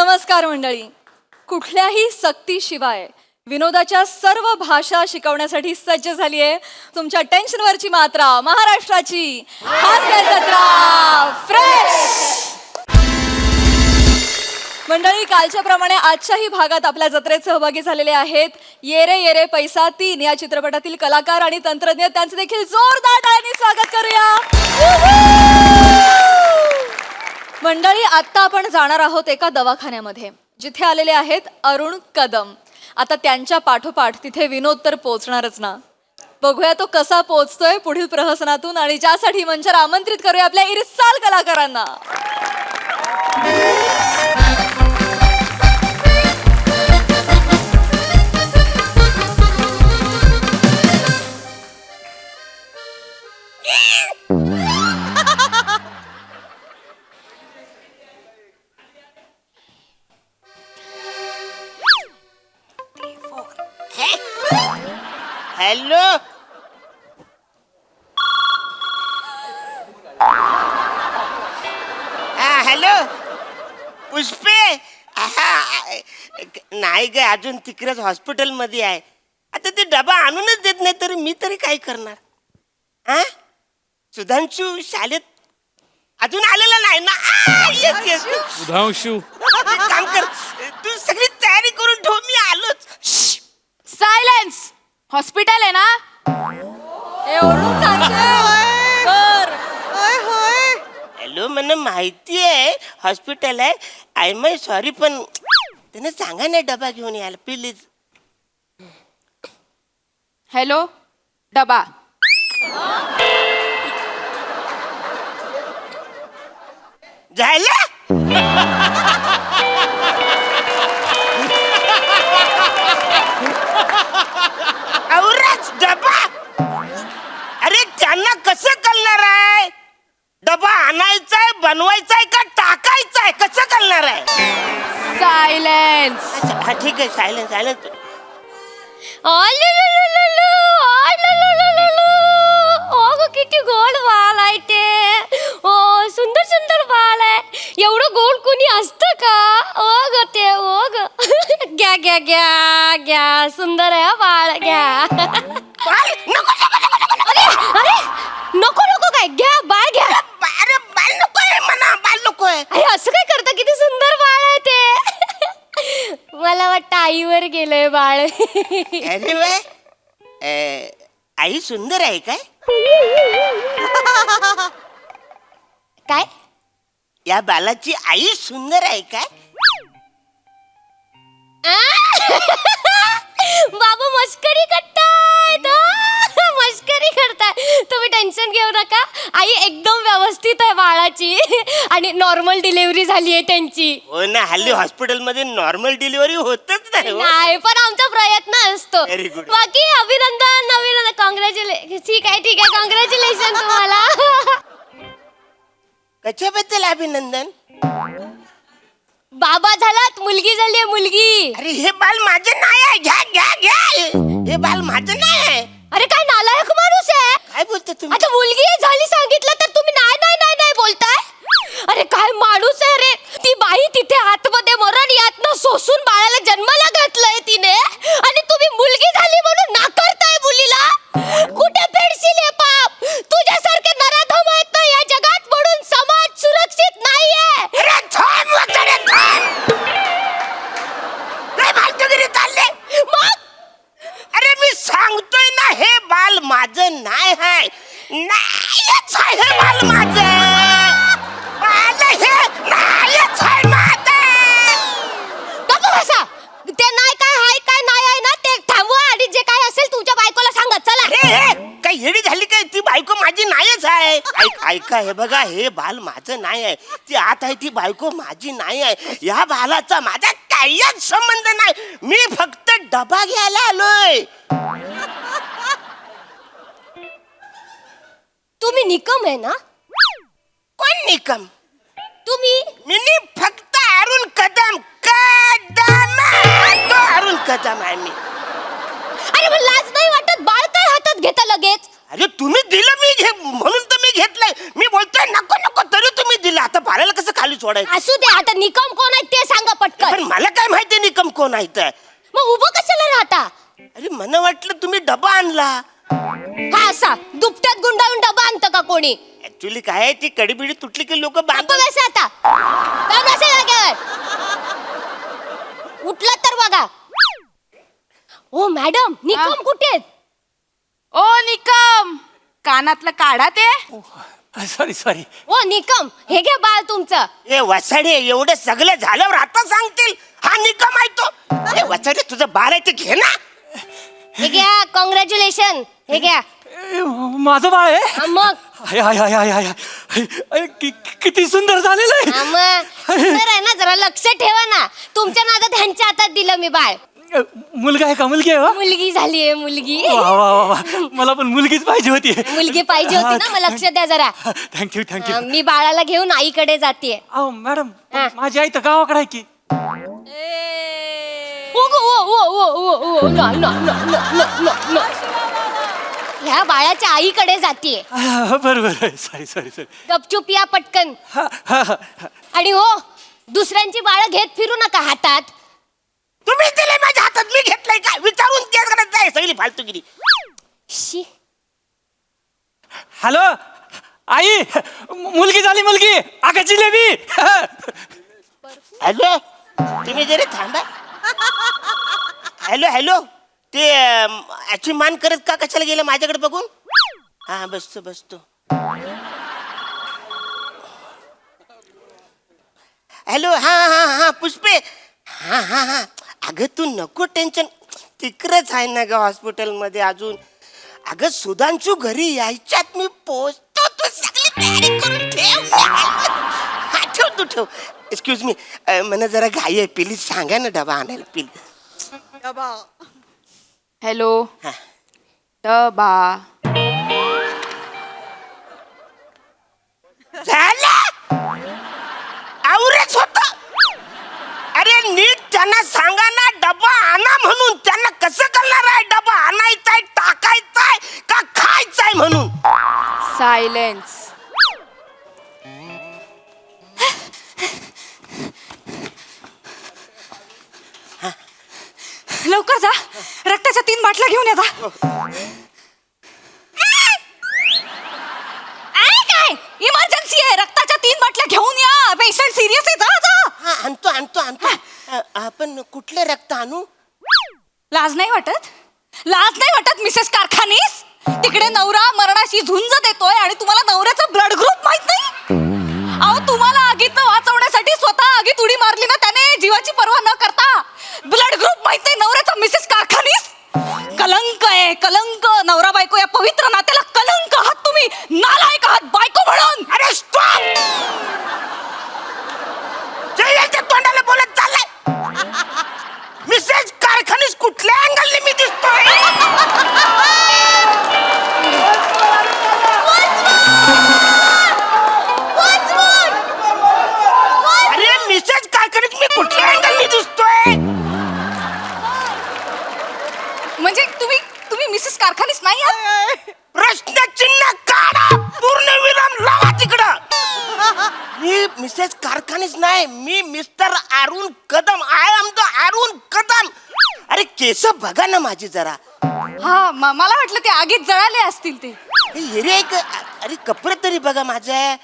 नमस्कार मंडळी. कुठल्याही सक्तीशिवाय विनोदाच्या सर्व भाषा शिकवण्यासाठी सज्ज झाली आहे तुमच्या टेन्शनवरची मात्रा, महाराष्ट्राची हास्य जत्रा फ्रेश. मंडळी, कालच्या प्रमाणे आजच्याही भागात आपल्या जत्रेत सहभागी झालेले आहेत ये रे ये रे पैसा 3 या चित्रपटातील कलाकार आणि तंत्रज्ञ. त्यांचे देखील जोरदार टाळ्यांनी स्वागत करूया. मंडळी, आता आपण जाणार आहोत एका दवाखान्यामध्ये जिथे आलेले आहेत अरुण कदम. आता त्यांच्या पाठोपाठ तिथे विनोद तर पोहोचणारच ना. बघूया तो कसा पोहोचतोय पुढील प्रहसनातून, आणि ज्यासाठी मंचावर आमंत्रित करूया आपल्या इरसाल कलाकारांना. हॅलो, हॅलो पुष्पे. नाही ग, अजून तिकडेच हॉस्पिटलमध्ये आहे. आता ते डबा आणूनच देत नाही तरी मी तरी काय करणार. हा, सुधांशू शाळेत अजून आलेला नाही ना. येस येस सुधांशू, काम कर तू, सगळी तयारी करून ठेव, मी आलोच. सायलेन्स. हॉस्पिटल आहे ना. हॅलो, मला माहिती आहे हॉस्पिटल आहे. आय माय सॉरी, पण त्याने सांगा नाही डबा घेऊन यायला प्लीज. हॅलो, डबा. झालं. औरच डबा. अरे त्यांना कसं कळणार आहे डबा आणायचाय, बनवायचाय का टाकायचाय, कसं कळणार आहे. सायलेन्स. हा ठीक आहे, सायलेन्स सायलेन्स. किती गोड बाल आहे ते. ओ, सुंदर सुंदर बाल आहे. एवढं गोड कोणी असतं का. ओ ग ते, ओ ग. घ्या घ्या घ्या घ्या, सुंदर आहे बाळ, घ्या. अरे अरे, नको नको, काय घ्या, बाळ घ्या. अरे बाल नको आहे म्हणा, बाल नको आहे. अरे असं काय करता, किती सुंदर बाळ आहे ते. मला वाटतं आईवर गेलंय बाळ. अरे वा, आई सुंदर आहे काय. काय. या बालाची आई सुंदर आहे काय. बाबा मस्करी करतायत. मस्करी करताय तुम्ही, टेन्शन घेऊ नका. आई एकदम व्यवस्थित आहे बाळाची, आणि नॉर्मल डिलिव्हरी झाली आहे त्यांची. हो ना, हल्ली हॉस्पिटलमध्ये नॉर्मल डिलिव्हरी होतच नाही हो. नाही, पण आमचा प्रयत्न असतो. Very good. बाकी अभिनंदन, अभिनंदन, कॉंग्रॅच्युलेशन. ठीक आहे, कॉंग्रॅच्युलेशन तुम्हाला. कशाबद्दल अभिनंदन. बाबा झालात, मुलगी झाली आहे, मुलगी. अरे हे बाल माझं नाही आहे, घ्या घ्या घ्या. हे बाल माझं नाही आहे. अरे काय नालायक माणूस आहे. काय बोलता तुम्ही. आता मुलगी झाली सांगितलं तर तुम्ही नाही नाही नाही नाही बोलताय. अरे काय माणूस आहे रे. ती बाई तिथे आतमध्ये मरण यातनं सोसून बाळाला जन्माला घातलंय तिने, आणि तुम्ही मुलगी झाली म्हणून नाकारताय मुलीला. कुठे फेडशील हे पाप. तुझ्यासारखे नराधम आहेत ना या जगात, म्हणून समाज सुरक्षित नाहीये. अरे थांब वगैरे थांब. काय फालतूगिरी चालले मग अरे मी सांगतोय ना, हे बाल माझं नाही आहे. नाहीच आहे हे बाल माझं. बाल हे नाहीच आहे माझं. गप्प बसा. ते नाही काय हाय काय नाही आहे ना ते थांबवा, आणि जे काय असेल तुमच्या बायकोला सांगा. चला. हे काय येडी झाली काय. ती बायको माझी नाहीच आहे. ऐका, हे बघा, हे बाल माझं नाही आहे. ती आत आहे ती बायको माझी नाही आहे. या बालाचा माझा काहीच संबंध नाही. मी फक्त डबा घ्यायला आलोय. तुम्ही निकम आहे ना. कोण निकम. तुम्ही मी फक्त अरुण कदम. तो अरुण कदम आहे मी. अरे मला लाज नाही वाटत. बाळ काय हातात घेता लगेच. अरे तुम्ही दिलं, मी घे म्हणून तर मी घेतलंय. मी बोलतोय नको नको, तरी तुम्ही दिलं. आता बाळाला कसं खाली सोडायचं. असू दे. आता निकम कोण आहे ते सांगा पटकन. पटकन. पण मला काय माहिती निकम कोण आहे तर. मग उभं कशाला राहता? अरे मला वाटलं तुम्ही डबा आणला. हा असा दुपट्यात गुंडाळून डबा आणतं का कोणी? ऍक्च्युली काय आहे, ती कडीबिडी तुटली की लोक गप्प बसा आता. का बसा जागेवर? उठला तर बघा. ओ मॅडम, निकम कुठे आहेत? ओ निकम, कानातलं काढा ते. सॉरी ओ निकम, हे घ्या बाळ तुमचं. ए वसाडे, एवढं सगळं झाल्यावर आता सांगतील हा निकम आहे तो. ए वसाडे, तुझं बाळ आहे ते घे ना. हे घ्या, कॉंग्रॅच्युलेशन. हे घ्या. माझं बाळ आहे. हा मग हाय हाय हाय हाय हाय हाय. किती सुंदर झालेलं आहे. हा मग तर आहे ना, जरा लक्ष ठेवा ना. तुमच्या नादात ह्यांच्या हातात दिलं मी बाळ. मुलगा आहे का मुलगी आहे? मुलगी झालीये मुलगी. वा वा वा वा. मला पण मुलगीच पाहिजे होती. मुलगी पाहिजे होती ना, मग लक्ष द्या जरा. थँक्यू. मी बाळाला घेऊन आईकडे जाते. अहो मॅडम, हा. माझी आई तर गावाकडे आहे की. ह्या बाळाच्या आईकडे जाते. बरोबर. सॉरी. गपचूप या पटकन. आणि हो, दुसऱ्यांची बाळ घेत फिरू नका हातात. तुम्हीच दिले माझ्या हातात, मी घेतलंय का? विचारून केस करत जाय सगळी फालतूगिरी. शी. हॅलो आई, मुलगी झाली मुलगी. अगं जिलेबी. हॅलो, तुम्ही जरी थांबा. हॅलो ते याची मान करत का कशाला गेलं माझ्याकडे बघून? हा बसतो. हॅलो, हा पुष्पे. हा अगं तू नको टेन्शन, तिकडच आहे ना ग हॉस्पिटलमध्ये अजून. अगं सुधांशू घरी यायच्यात मी पोचतो. तू सगळी तयारी करून ठेव. हा ठेव. एक्सक्यूज मी, मला जरा घाई आहे, प्लीज सांगा ना डबा आणायला प्लीज. हॅलो, हा. डबा. झालं आवरेच होत. अरे नीट त्यांना सांगा ना डबा आणा म्हणून. त्यांना कसं करणार आहे? डबा आणायचाय, टाकायचाय का खायचाय म्हणून. सायलेन्स. लवकर जा, रक्ताच्या 3 बाटल्या घेऊन या. काय इमर्जन्सी आहे? रक्ताच्या 3 बाटल्या घेऊन या. पेशंट सिरियस आहे. जा. हा आणतो. आपण कुठले रक्त आणू? लाज नाही वाटत मिसेस कारखानीस? तिकडे नवरा मरणाशी झुंज देतोय आणि तुम्हाला नवऱ्याचा ब्लड ग्रुप माहित नाही? अहो, तुम्हाला आगीतनं वाचवण्यासाठी स्वतः आगीत उडी मारली ना त्याने, जीवाची पर्वा न करता. ब्लड ग्रुप माहित नाही नवऱ्याचा मिसेस कारखानीस? कलंक आहे, कलंक. नवरा बायको या पवित्र नात्याला कलंक आहात तुम्ही. नालायक आहात बायको म्हणून. अरे स्टॉप. जयाच्या तोंडाला बोलत चाललाय. मिसेस कारखानीस कुठल्या अँगलने मी दिसतोय? अरे मिसेस कारखानीस मी कुठल्या अँगलने दिसतोय? म्हणजे तुम्ही मिसेस कारखानीस नाही आहात? प्रश्नचिन्ह काढा, पूर्ण विराम लावा तिकडं. मी मिसेस कारखानीस नाही, मी Mister Arun Kadam. I am the Arun Kadam. अरे केस बघा ना माझी जरा. हा, मला वाटलं ते आगीत जळाले असतील ते. हिरे अरे कपडे तरी बघा माझ्या.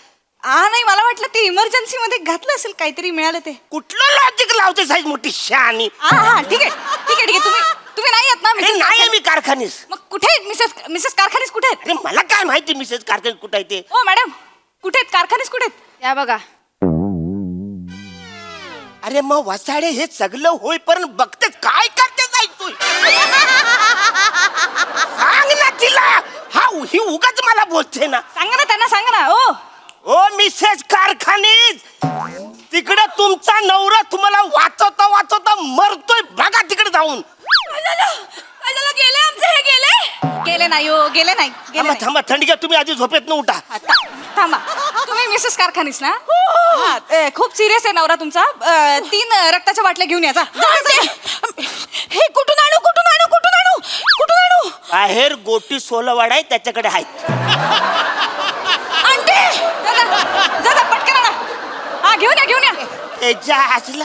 नाही, मला वाटलं ते इमर्जन्सी मध्ये घातलं असेल, काहीतरी मिळालं ते. कुठलं लॉजिक लावते साईज मोठी शहाणी. हा ठीक आहे. तुम्ही नाही आहेत ना अरे मिसेस नाही कारखानीस? मी कारखानीस. मग कुठे आहेत मिसेस कारखानीस? कुठे आहेत? अरे मला काय माहिती मिसेस कारखानीस कुठे आहे ते. ओ मॅडम, कुठे आहेत कारखानीस? कुठे आहेत? या बघा. अरे मग वसाडे हे सगळं होईपर्यंत बघतेच काय करते जाईल तू. सांग ना तिला. ही उगाच मला बोलते ना. सांगा ना त्यांना, सांगा ना. ओ मिसेस कारखानीस, तिकडे तुमचा नवरा तुम्हाला वाचवता मरतोय बघा तिकडे जाऊन. गेले आमचे, हे गेले नाही हो, गेले नाही. थांबा थंडी घ्या, तुम्ही आधी झोपेत न उठा. थांबा, तुम्ही मिसेस कारखानीस ना? हा, खूप सिरियस आहे नवरा तुमचा. 3 रक्ताच्या बाटल्या घेऊन या. हे कुठून आणू? बाहेर गोटी सोलवाड आहे त्याच्याकडे आहे. जा पटकन आणा. हा, घेऊन या. त्याच्या असला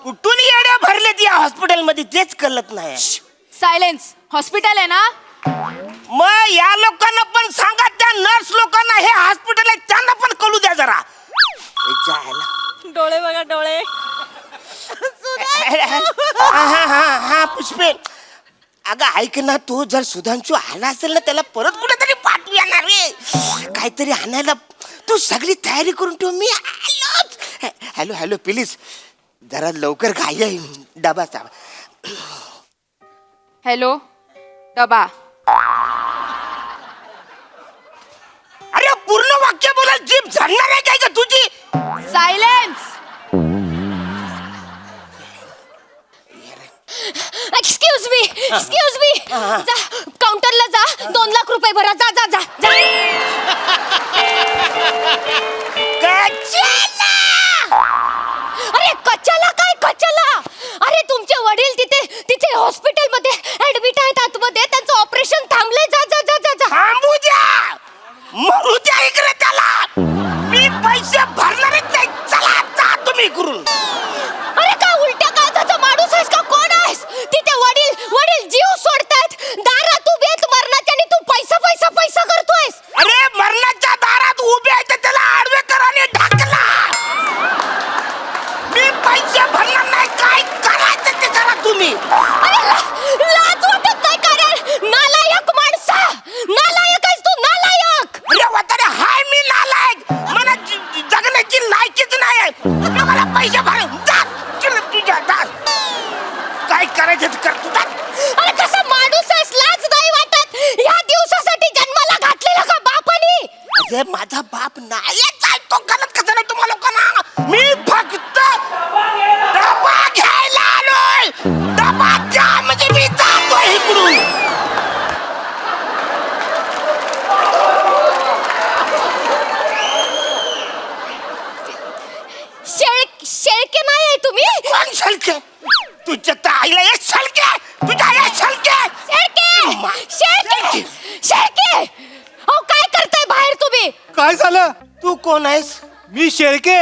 कुठून येड्या भरले या हॉस्पिटलमध्ये तेच कळत नाही. सायलेन्स. हॉस्पिटल आहे ना? मग या लोकांना पण सांगा, त्या नर्स लोकांना हे हॉस्पिटल आहे त्यांना पण कळू द्या जरा. हे जायला. डोळे बघा डोळे. हा पुष्पे, अगं ऐक ना, तू जर सुधांशू आला असेल ना त्याला परत कुठेतरी पाठवू येणार रे, काहीतरी आणायला. तू सगळी तयारी करून ठेव, मी आलो. हॅलो हॅलो प्लीज जरा लवकर घाई आहे, डबा चावा. हॅलो डबा. अरे पूर्ण वाक्य बोला, जीभ झडणार आहे काय का तुझी? सायलेन्स. एक्सक्यूज मी जा काउंटरला जा, 2 लाख रुपये भरा. जा जा जा जा. कशाला? अरे कशाला काय कशाला? अरे तुमचे वडील तिथे हॉस्पिटल मध्ये ऍडमिट आहेत आतमध्ये, त्यांचं ऑपरेशन थांबलंय. जा जा जा जा जा. थांबू द्या, मरू द्या इकडे त्याला. मी पैसे भरणारच नाही. चला जा तुम्ही करून. अरे का उलट्या काळजाचा माणूस आहेस का? कोण आहेस? तिथे वडील जीव सोडतात, दारात उभे आहेत मरणाच्या, आणि तू पैसा पैसा पैसा करतोयस. अरे मरणाच्या दारात उभे आहे तर त्याला आडवे करा आणि ढकला. मी पैसे भरणार नाही. काय करायचं ते करा तुम्ही. अरे लाज वाटत नाही का रे? नालायक माणसा, नालायक आहेस तू, नालायक. अरे वतारे, हाय मी नालायक. मला जगण्याची लायकीच नाही आहे. मला पैसे भर. जा तुझ्या जा. काय करायचं ते कर तू. अरे कसा माणूस आहेस? लाज नाही वाटत? ह्या दिवसासाठी जन्माला घातलेला का बापानी? अरे माझा बाप नाहीच आहे. तो गलत कसं नाही तुम्हाला लोकांना. मी फक्त डबा घ्यायला आलोय. डबा द्या म्हणजे मी जातोय इकडून. शेळके नाही आहे तुम्ही? कोण शलके? तुझ्या तर आईला ये शलके. तुझ्या आईला शलके. शेळके अहो काय करताय बाहेर तुम्ही? काय झालं? तू कोण आहेस? मी शेळके.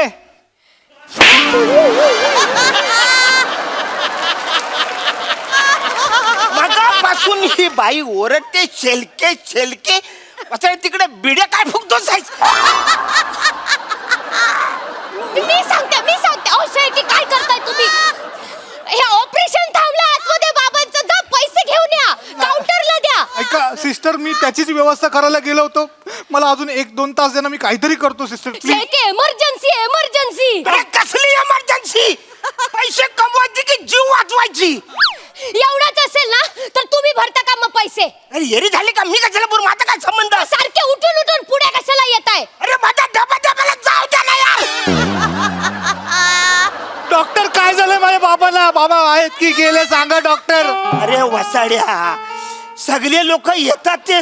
मगापासून ही बाई ओरडते शेलके शेलके. असं तिकडे बिड्या काय फुकतोस? मी सांगते अहो शेळके काय करताय तुम्ही? हे ऑपरेशन थांबलं आतमध्ये बाबांचं. जा पैसे घेऊन या, काउंटरला द्या. ऐका सिस्टर, मी त्याचीच व्यवस्था करायला गेलो होतो. मला अजून 1-2 तास द्या ना, मी काहीतरी करतो सिस्टर प्लीज. शेळके इमर्जन्सी. अरे कसली इमर्जन्सी? पैसे कमवायची की जीव वाचवायची? एवढाच असेल ना तर तुम्ही भरता का मग पैसे? अरे येरी झाली का? मी कशाला बोलू? माझा काय संबंध? सारखे उठून पुढे कशाला येत आहे? अरे माझा डबा डबाला जाऊ द्या ना यार. डॉक्टर काय झालं माझ्या बाबाला? बाबा आहेत की गेले सांगा डॉक्टर. अरे वसाड्या, सगळे लोक येतात ते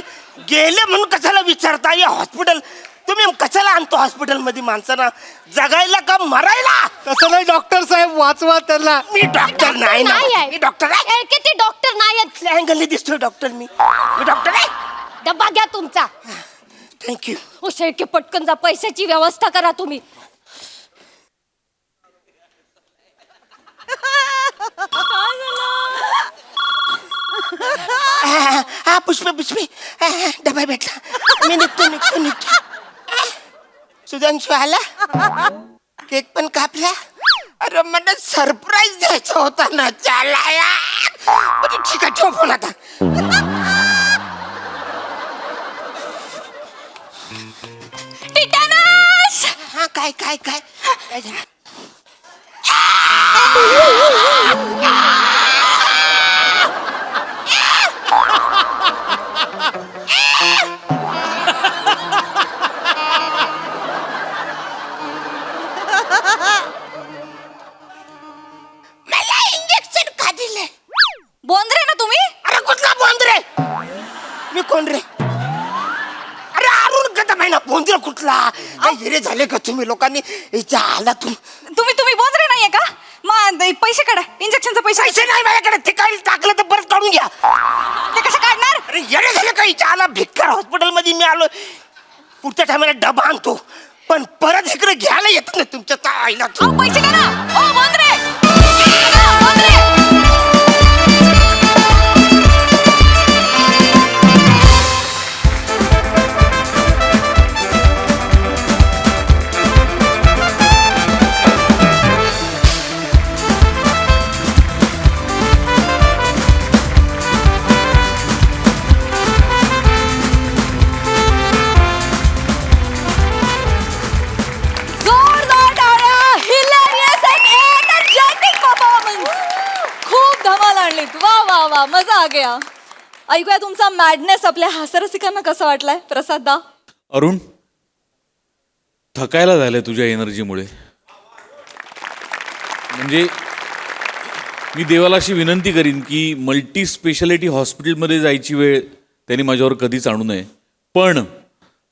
गेले म्हणून कशाला विचारता? या हॉस्पिटल तुम्ही कशाला आणतो हॉस्पिटल मध्ये माणसांना? जगायला का मरायला? तसं नाही डॉक्टर साहेब, वाचवा त्याला. मी डॉक्टर नाही ना. आहे. मी डॉक्टर आहे. शेळके ते डॉक्टर नाही आहेत. कुठल्या अँगलने दिसतोय डॉक्टर? मी डॉक्टर आहे. डब्बा घ्या तुमचा. थँक्यू. ओ शेळके पटकन जा, पैशाची व्यवस्था करा तुम्ही. हा पुष्पे डबा भेटला. मी निघतो. सुधांशू आला, केक पण कापला. अरे मला सरप्राईज द्यायचा होता ना. चला यार. बरं ठीक आहे, ठेव फोन आता. टिटॅनस. हा काय झालं? मला इंजेक्शन का दिले? बोंद्रे ना तुम्ही? अरे कुठला बोंद्रे? मी कोण रे? अरे अरुण कदम आहे ना. बोंद्रे कुठला? काही हिरे झाले का तुम्ही लोकांनी? याच्या आला तुम्ही बोंद्रे नाहीये का? मग पैसे काढा, इंजेक्शनचे पैसे. पैसे नाही माझ्याकडे. ते काही टाकलं तर परत काढून घ्या. ते कसे काढणार? अरे येणे झाले का? हिच्या आला भिक्कार हॉस्पिटल मध्ये मी आलो. पुढच्या टायमाला डबा आणतो, पण परत इकडे घ्यायला येत नाही तुमच्या आईला. पैसे काढा. ओ बोंद्रे. नाहीत. वा वा वा, मजा आ गया. ऐकूया तुमचा मॅडनेस आपल्या हास्यरसिकांना कसा वाटलाय प्रसाद दा. अरुण, थकायला झालंय तुझ्या एनर्जीमुळे. म्हणजे मी देवाला अशी विनंती करीन की मल्टी स्पेशालिटी हॉस्पिटलमध्ये जायची वेळ त्यांनी माझ्यावर कधीच आणू नये, पण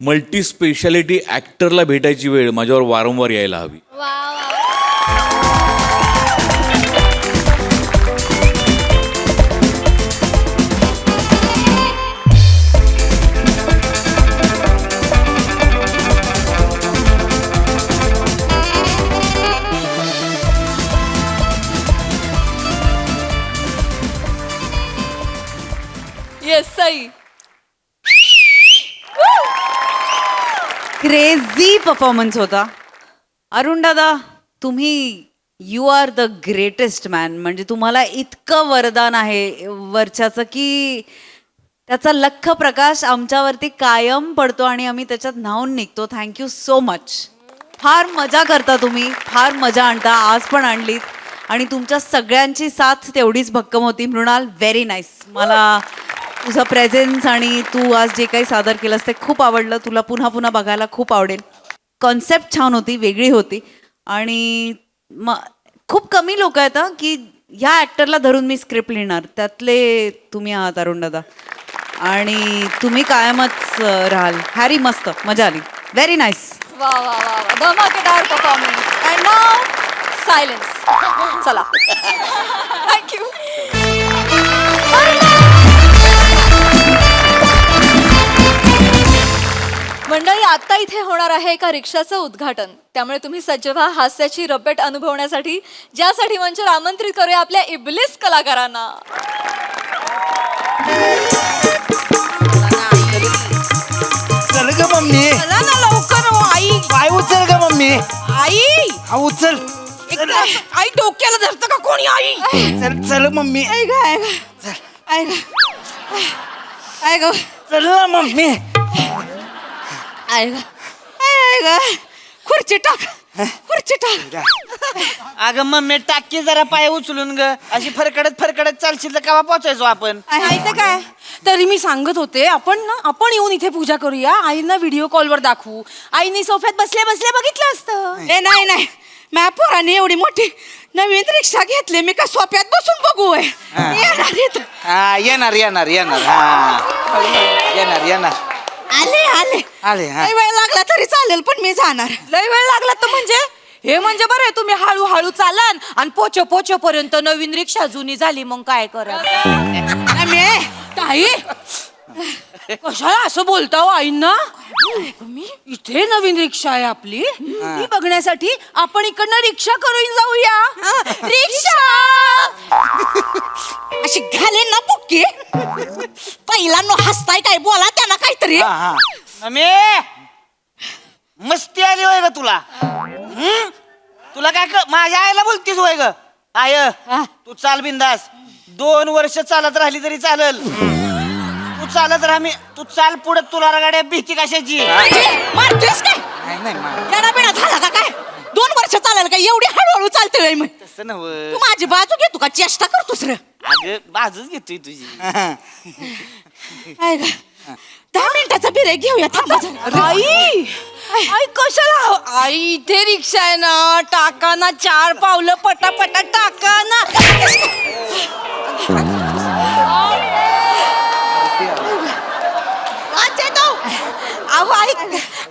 मल्टी स्पेशालिटी ॲक्टरला भेटायची वेळ माझ्यावर वारंवार यायला हवी. येस सई. क्रेझी परफॉर्मन्स होता. अरुण दादा, तुम्ही you are the greatest man. म्हणजे तुम्हाला इतकं वरदान आहे वरच्याचं की त्याचा लख प्रकाश आमच्यावरती कायम पडतो आणि आम्ही त्याच्यात न्हावून निघतो. Thank you so much. फार मजा करता तुम्ही, फार मजा आणता. आज पण आणलीत आणि तुमच्या सगळ्यांची साथ तेवढीच भक्कम होती. Mrinal, very nice. मला तुझं प्रेझेन्स आणि तू आज जे काही सादर केलंस ते खूप आवडलं. तुला पुन्हा पुन्हा बघायला खूप आवडेल. कॉन्सेप्ट छान होती, वेगळी होती आणि खूप कमी लोक आहेत की ह्या ॲक्टरला धरून मी स्क्रिप्ट लिहिणार. त्यातले तुम्ही आहात अरुण दादा आणि तुम्ही कायमच राहाल. हॅरी, मस्त मजा आली. Very nice. वा वा वा वा, धमाकेदार परफॉर्मन्स. And now silence. चला. थँक्यू. मंडळी, आता इथे होणार आहे एका रिक्षाचं उद्घाटन. त्यामुळे तुम्ही सज्ज व्हा हास्याची रपेट अनुभवण्यासाठी, ज्यासाठी मंचावर आमंत्रित करूया आपल्या इब्लिस कलाकारांना. चल ग मम्मी, चला ना लवकर हो आई. पाय उचल ग मम्मी. आई हा उचल. आई डोक्याला धरतं का कोणी आई? चल चल मम्मी. चल ना मम्मी. खुर्ची टाक, खुर्ची टाक. अगं मम्मी, टाकी जरा पाय उचलून ग. अशी फरकडत फरकडत चालशील तर केव्हा पोचायचो आपण? नाही तर काय. तरी मी सांगत होते आपण येऊन इथे पूजा करूया. आईंना व्हिडिओ कॉलवर दाखवू. आईने सोफ्यात बसल्या बसल्या बघितलं असतं. नाही माझ्या पोराने एवढी मोठी नवीन रिक्षा घेतली, मी का सोप्यात बसून बघू येणार इथं. हा, येणार येणार येणार. हा, येणार येणार. आले हा. लय वेळ लागला तरी चालेल, पण मी जाणार. लय वेळ लागला तर म्हणजे हे म्हणजे बरं आहे तुम्ही हळूहळू चालान आणि पोचो पर्यंत नवीन रिक्षा जुनी झाली मग काय करा. ताई, कशाला असं बोलता हो आईंना? इथे नवीन रिक्षा आहे आपली, ती बघण्यासाठी आपण इकडनं रिक्षा करून जाऊया. रिक्षा अशी घाले ना बुक्की. पहिला नो हसताय काय, बोला त्यांना काहीतरी. मम्मी, मस्ती आली होय ग तुला? तुला काय माझ्या आईला बोलतीस होय ग? आय, तू चाल बिंदास. 2 वर्ष चालत राहिली तरी चालल. तू चालत राहा. तू चाल पुढे. तुला गाड्या भीती कशाची? मारतोयस काय? येणा बिणा झाला का काय? 2 वर्ष चालेल काय? एवढी हळूहळू चालतोय मी. तसं नव. तू माझी बाजू घेतो का चेष्टा करतोस रे? अगं बाजूच घेतोय तुझी. 10 मिनिटाचा ब्रेक घेऊया. थांबा जरा. आई कशाला? आई इथे रिक्षा आहे ना, टाका ना 4 पावलं पटापटा टाका ना. अहो आई,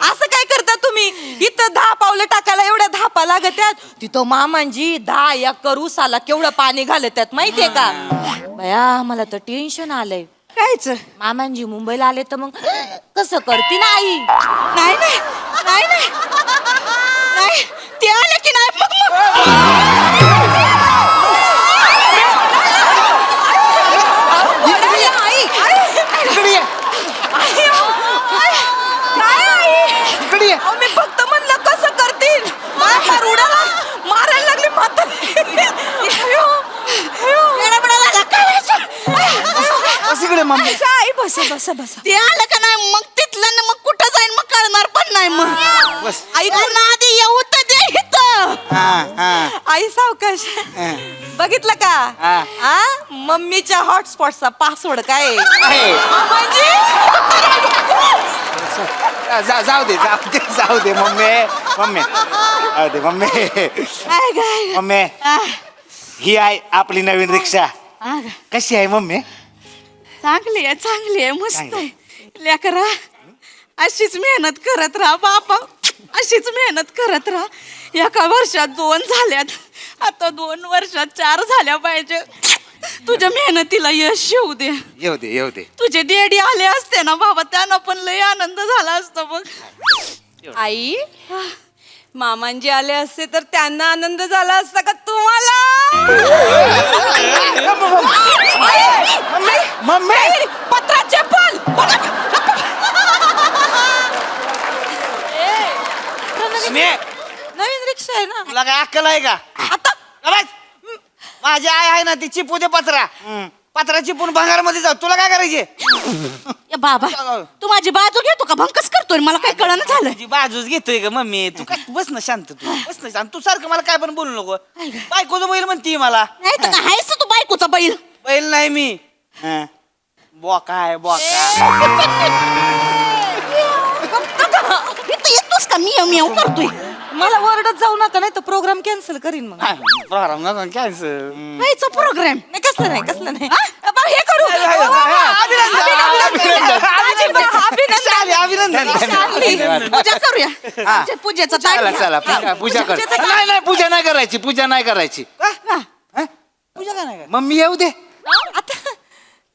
असं काय करता तुम्ही? इथं 10 पावलं टाकायला एवढ्या धापा लागत्यात. तिथं मामांजी 10 एकर ऊसाला केवढं पाणी घालतात माहितीये का? बया, मला तर टेन्शन आलंय. कायच? मामांजी मुंबईला आले तर मग कसं करती ना आई? नाही नाही नाही नाही नाही, ते आले की नाही मग मी फक्त म्हणलं कसं करतील. मारायला लागली माता. आई बसा. ते आलं का नाही मग तिथलं मग कुठं जाईन मग कळणार पण नाही. मग बस. ऐकून आधी येऊ तर दे इथं. आई सावकाश बघितलं का हा मम्मीच्या हॉटस्पॉटचा पासवर्ड काय आहे? म्हणजे जाऊ दे मम्मी ही आहे आपली नवीन रिक्षा कशी आहे मम्मी चांगली आहे मस्त आहे लेकरा अशीच मेहनत करत राहा बापा अशीच मेहनत करत राहा एका वर्षात 2 झाल्यात आता 2 वर्षात 4 झाल्या पाहिजे तुझ्या मेहनतीला यश येऊ दे तुझे डॅडी आले असते ना बाबा त्यांना पण लय आनंद झाला असता बघ आई मामांजी आले असते तर त्यांना आनंद झाला असता का तुम्हाला मम्मी पत्राचे फल नवीन रिक्षा आहे ना तुला काय अक्कल आहे का आता माझी आई आहे ना ती चिपू दे पत्रा चिपून भंगारमध्ये जाऊ तुला काय करायचे ए बाबा तू माझी बाजू घेतो का भंकस करतोय मला काही कळलं झालं तुझी बाजूच घेतोय का मम्मी तू काय बस ना शांत तू सारखं मला काय पण बोलू नको बायकोचं बैल म्हणती मला नाही तर काय आहेस तू बायकोचा बैल बैल नाही मी बोका आहे इथं येतोस का मी मेव करतोय मला वरडत जाऊ नका नाही तर प्रोग्राम कॅन्सल करीन मग कायचा प्रोग्राम नाही कसलं नाही हे करू पूजा करूया पूजेचा चला पूजा कर नाही पूजा नाही करायची पूजा काय नाही मम्मी येऊ दे आता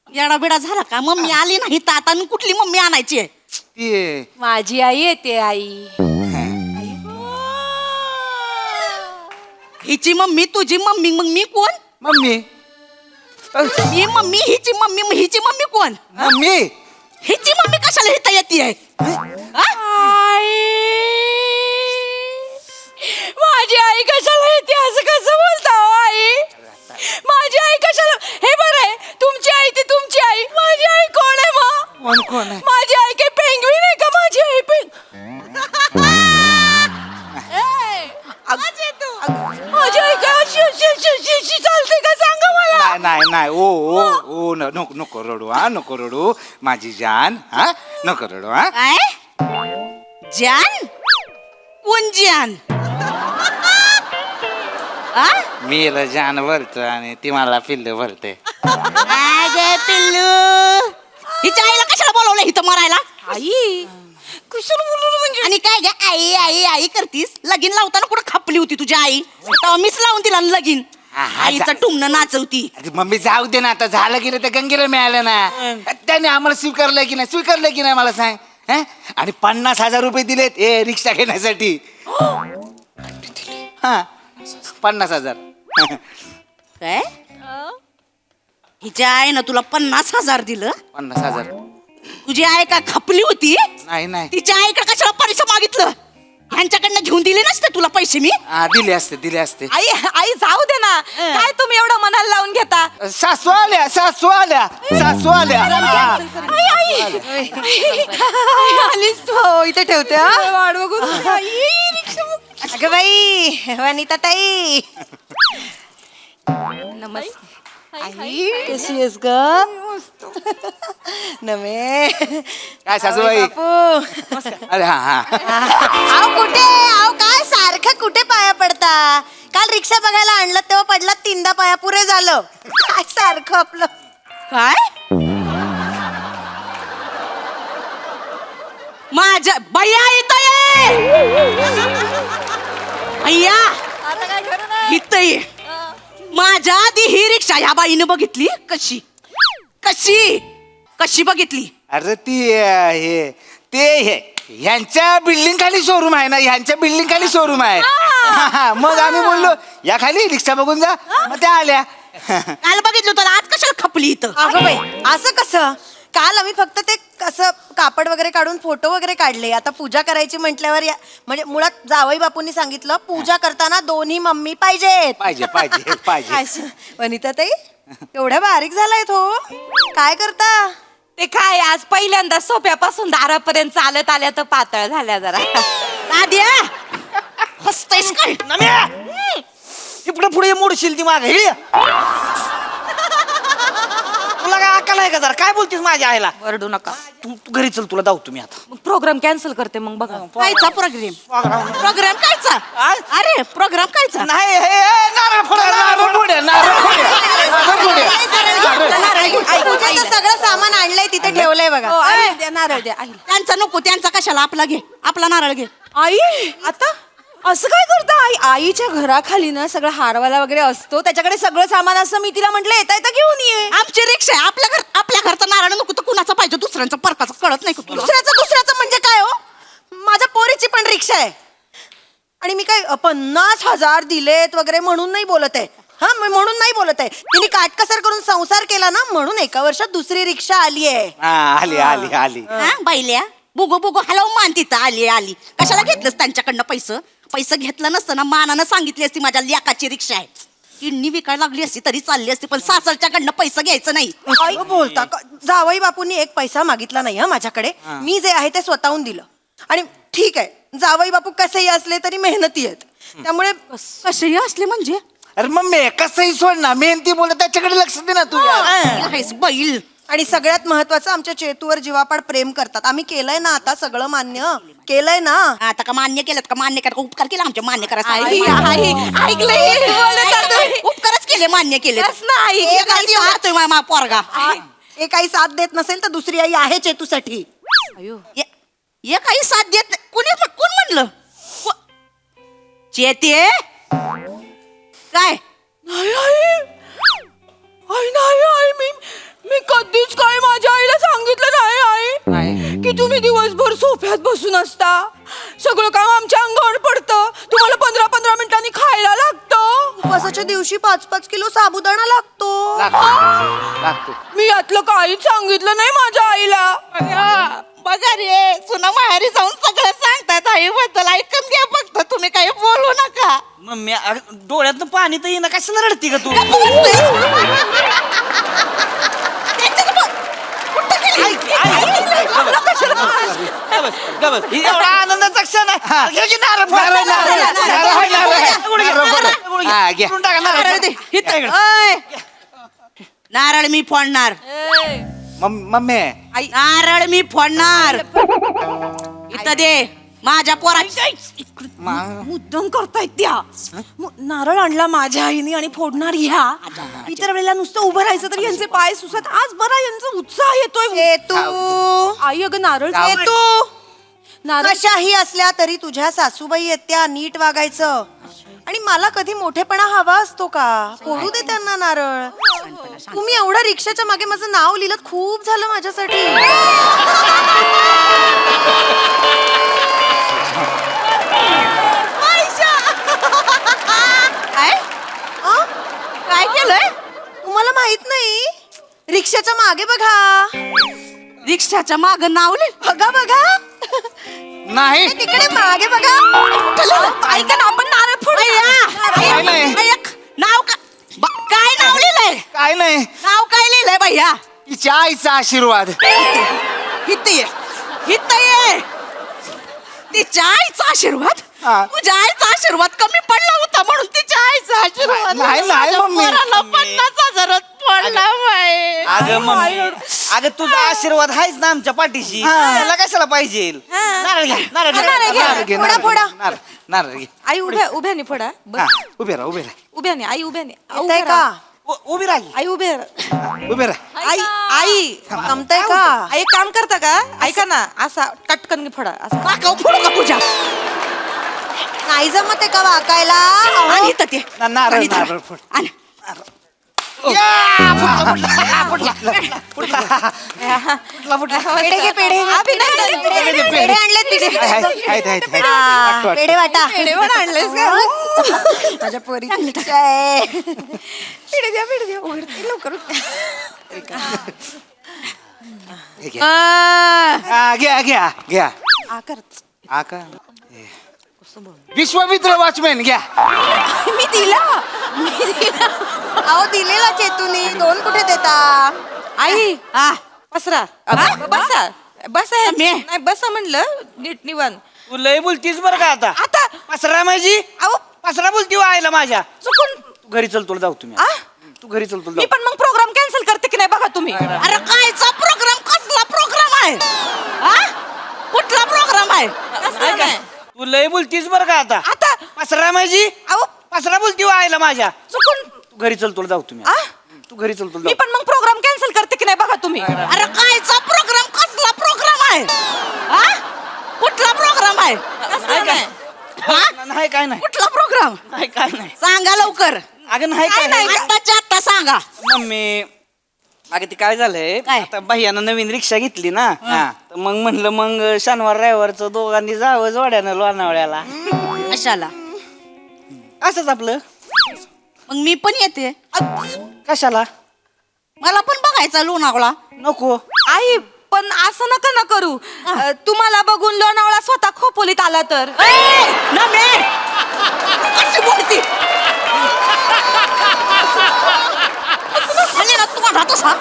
येडा बिडा झाला का मम्मी आली नाही तर आता कुठली मम्मी आणायची आहे? ती माझी आई येते आई हिची मम्मी तुझी मम्मी मग मी कोण मम्मी मी मम्मी हिची मम्मी कोण मम्मी हिची मम्मी कशाला इथं येते माझी आई कशाला येते असं कसं बोलता हो आई माझी आई कशाला हे बरं आहे तुमची आई ती तुमची आई माझी आई कोण आहे मग कोण आहे माझी आई काही पेंगवीन आहे का माझी आई माझी आई काय अशी चालते का सांगा मला नाही ओ नको रडू माझी जान नको रडू काय जान कोण जान मी जान भरतो आणि ती मला पिल्लू भरते पिल्लू हिच्या आईला कशाला बोलवलं इथं मरायला आई कुशल बोलवलं म्हणजे आणि काय ग आई आई आई करतीस लगीन लावताना कुठं खपली होती तुझी आई तेव्हा मीच लावून दिला ना लगीन आईचं टुमणं नाचवती मम्मी जाऊ दे ना आता झालं गेलं तर गंगेला मिळालं ना त्याने आम्हाला स्वीकारलं की नाही मला सांग आणि 50,000 रुपये दिलेत रिक्षा घेण्यासाठी 50,000 काय हिच्या आईनं तुला 50,000 दिलं 50,000 तुझी आई का खपली होती नाही तिच्या आईकडे कशाला पैसे मागितलं ह्यांच्याकडनं घेऊन दिले नसते तुला पैसे मी दिले असते आई आई जाऊ दे ना काय तुम्ही एवढं मनाला लावून घेता सासू आल्या आलीस तू इथे ठेवते वाट बघून अगं बाई वनिता ताई नमस्ते आई कशी आहेस ग नमे काय सासूबाई अरे आव काय सारखं कुठे पाया पडता काल रिक्षा बघायला आणलं तेव्हा पडला 3दा पाया पुरे झालं काय सारखं आपलं काय माझ्या भैया इथं ये भैया आता काय खरं नाही इथं ये माझ्या आधी ही रिक्षा ह्या बाईने बघितली कशी बघितली अरे ती ह्यांच्या बिल्डिंग खाली शोरूम आहे ना मग आम्ही बोललो या खाली रिक्षा बघून जा मग त्या आल्या काल बघितलं तर आज कशाला खपली इथं अगं बाई असं कसं काल आम्ही फक्त ते कसं कापड वगैरे काढून फोटो वगैरे काढले आता पूजा करायची म्हटल्यावर म्हणजे मुळात जावई बापूंनी सांगितलं पूजा करताना दोन्ही मम्मी पाहिजेत पाहिजे वनिता ताई एवढ्या बारीक झालाय तो काय करता ते काय आज पहिल्यांदा सोप्यापासून दारापर्यंत चालत आल्या तर पातळ झाल्या जरा नादिया हसतेस काय तिकडे पुढे मोडशील ती मागे हे तुला काय अक्कल आहे का जरा काय बोलतीस माझ्या आईला वरडू नका तू घरी चल तुला धावतो मी आता मग प्रोग्राम कॅन्सल करते मग बघा कायचा प्रोग्राम कायचा अरे प्रोग्राम कायचा नाही हे नारळ फोडा, नारळ फोडा. पूजेचं सगळं सामान आणलंय तिथे ठेवलंय बघा नारळ द्या त्यांचा नको त्यांचा कशाला आपला घे आपला नारळ घे आई आता असं काय करता आई आईच्या घराखाली ना सगळं हारवाला वगैरे असतो त्याच्याकडे सगळं सामान असं मी तिला म्हटलं येता येता घेऊन ये आमची रिक्षा आहे आपल्या घरचा नारळ नको तर कुणाचा पाहिजे दुसऱ्यांचा परकाचं कळत नाही का तुला? दुसऱ्याचं म्हणजे काय हो माझ्या पोरीची पण रिक्षा आहे आणि मी काय 50,000 दिलेत वगैरे म्हणून नाही बोलत आहे हा म्हणून नाही बोलत आहे तिने काटकसर करून संसार केला ना म्हणून एका वर्षात दुसरी रिक्षा आली आहे आली बाईल्या बुगो बुगो हलव मान तिथं आली कशाला घेतलंस त्यांच्याकडनं पैसे घेतलं नसतं ना मानानं सांगितली असती माझ्या लेकाची रिक्षा आहे किडनी विकायला लागली असती तरी चालली असती पण सासरच्याकडनं पैसे घ्यायचं नाही बोलता जावई बापूंनी एक पैसा मागितला नाही हा माझ्याकडे मी जे आहे ते स्वतःहून दिलं आणि ठीक आहे जावई बापू कसेही असले तरी मेहनती आहेत त्यामुळे कसेही असले म्हणजे अरे मम्मी कसंही सोड ना मेहनती बोलत त्याच्याकडे लक्ष दे ना तू बैल आणि सगळ्यात महत्वाचं आमच्या चेतूवर जीवापाड प्रेम करतात आम्ही केलंय ना आता सगळं मान्य केलंय ना आता का मान्य केलं का मान्य करा उपकार केला आमच्या मान्य करायचं उपकारच केले मान्य केले पोरगा एक आई साथ देत नसेल तर दुसरी आई आहे चेतूसाठी एक आई साथ देत नाही कोण म्हणलं चेते काय मी कधीच काय माझ्या आईला सांगितलं नाही आई की तुम्ही दिवसभर सोफ्यात बसून असता सगळं काम आमच्या अंगावर पडतं तुम्हाला 15-15 मिनिटांनी खायला लागतं उपवासाच्या दिवशी 5-5 किलो साबुदाणा लागतो मी यातलं काहीच सांगितलं नाही माझ्या आईला बघा रे सुना माहेरी जाऊन सगळं सांगतात आई बद्दल ऐकून घ्या फक्त तुम्ही काही बोलू नका मम्मी डोळ्यातनं पाणी तर येणं कशाला रडती का तू एवढा आनंदाचा क्षण आहे घे की नारळ फोड. नारळ मी फोडणार मम्मी नारळ मी फोडणार इथं दे माझ्या पोराची मुद्दाम करतायत त्या नारळ आणला माझ्या आईने आणि फोडणार ह्या इतर वेळेला नुसतं उभं राहायचं तरी यांचे पाय सुसत आज बरा यांचा उत्साह येतोय तू आई अगं नारळ तू नारळ कशाही असल्या तरी तुझ्या सासूबाई आहेत त्या नीट वागायचं आणि मला कधी मोठेपणा हवा असतो का फोडू दे त्यांना नारळ तुम्ही एवढं रिक्षाच्या मागे माझं नाव लिहिलं खूप झालं माझ्यासाठी काय केलंय तुम्हाला माहित नाही रिक्षाच्या मागे बघा रिक्षाच्या माग नाव बघा बघा नाही तिकडे मागे बघा ऐका ना आपण नारळ फोडूया नाव काय नाव लिहिलंय काय नाही नाव काय लिहिलंय भैया तिच्या आईचा आशीर्वाद हित ये तिच्या आईचा आशीर्वाद तुझ्या आईचा आशीर्वाद कमी पडला होता म्हणून तिच्या आईचा आशीर्वाद नाही, मम्मी. 50,000 पडला बाई अगं मम्मी अगं तुझा आशीर्वाद आहेच ना आमच्या पाठीशी त्याला कशाला पाहिजे नारळ घ्या नारळ घ्या नारळ घे फोडा, फोडा. नारळ घे आई उभ्याने फोडा उभे राहा उभ्याने आई उभ्याने येतंय का उभी राहा आई उभे उभे राहा आई आई जमतंय का आई एक काम करता का ऐका ना असा कटकन फोडा असं काका फोडू का तुझ्या नाही जमत आहे का वाकायला आणि इथं ते नारळ नारळ फोड आणि पेढे घे पेढे पेढे आणले पेढे वाटा पेढे पण आणलेस का माझ्या पोरी पेढे द्या उघडते लवकर घ्या आका विश्वामित्र वॉचमॅन घ्या मी दिला अहो दिलेला चेतुनी 2 कुठे देता आई बसरा बसा बसा मी? नाही बसा म्हणलं नीट निवान तू लय बोलतीस बरं का आता आता पसरा माझी अहो पसरा बोलती हो आईला माझ्या चुकून तू घरी चल तुला जाऊ तुम्ही आ? तू घरी चल तुला मी जाऊ. पण मग प्रोग्राम कॅन्सल करते की नाही बघा तुम्ही. अरे कायचा प्रोग्राम कसला प्रोग्राम आहे हा? कुठला प्रोग्राम आहे कसला नाही? तू लय बोलतीस बरं का आता आता पसरा माझी अहो पसरा बोलती हो आईला माझ्या चुकून तू घरी चल तुला जाऊ तुम्ही आ? तू घरी चल तुला मी जाऊ. पण मग प्रोग्राम कॅन्सल करते की नाही बघा तुम्ही. अरे कायचा प्रोग्राम कसला प्रोग्राम आहे हा? कुठला प्रोग्राम आहे कसला नाही? हा? नाही काय नाही कुठला प्रोग्राम नाही काय नाही सांगा लवकर अगं नाही काय नाही आत्ताच्या आत्ता सांगा मम्मी अगं ते काय झालंय काय? आता भैयानं नवीन रिक्षा घेतली ना तर मग म्हणलं मग शनिवार रविवारचं दोघांनी जावं जोड्यानं लोणावळ्याला कशाला असंच आपलं मग मी पण येते कशाला मला पण बघायचा लोणावळा नको आई पण असं नका ना करू. तुम्हाला बघून लोणावळा स्वतः खोपोलीत आला तर. कशी बोलती आले ना तुम्हाला तसा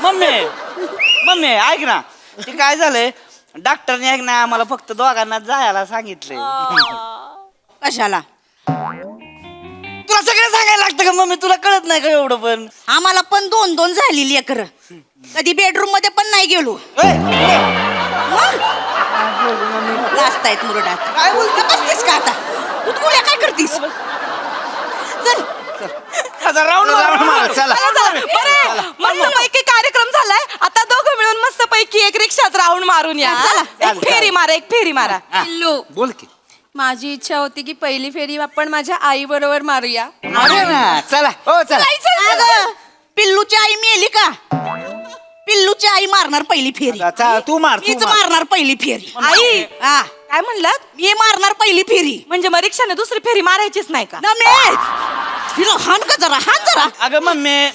मम्मी मम्मी ऐक ना ते काय झालंय डॉक्टरने ऐक ना आम्हाला फक्त दोघांना जायला सांगितलंय कशाला तुला सगळं सांगायला लागतं का मम्मी तुला कळत नाही का एवढं पण आम्हाला पण 2-2 झाली लेकर कधी बेडरूम मध्ये पण नाही गेलो लाजतायत मुरडात काय बोलते बसतेस का आता तू गोळ्या काय करतीस चल मस्त पैकी कार्यक्रम झालाय. आता दोघं मिळून मस्त पैकी एक रिक्षात राऊंड मारून या. चला. एक फेरी मारा एक फेरी मारा. पिल्लू बोल की माझी इच्छा होती की पहिली फेरी आपण माझ्या आई बरोबर मारूया. अरे ना चला हो चला अगं, पिल्लूची आई मेली का पिल्लूची आई मारणार पहिली फेरी तू मार मीच मारणार पहिली फेरी आई हा काय म्हणलात मी मारणार पहिली फेरी म्हणजे मग रिक्षाने दुसरी फेरी मारायचीच नाही का. तिला हान का जरा हान जरा अगं मम्मी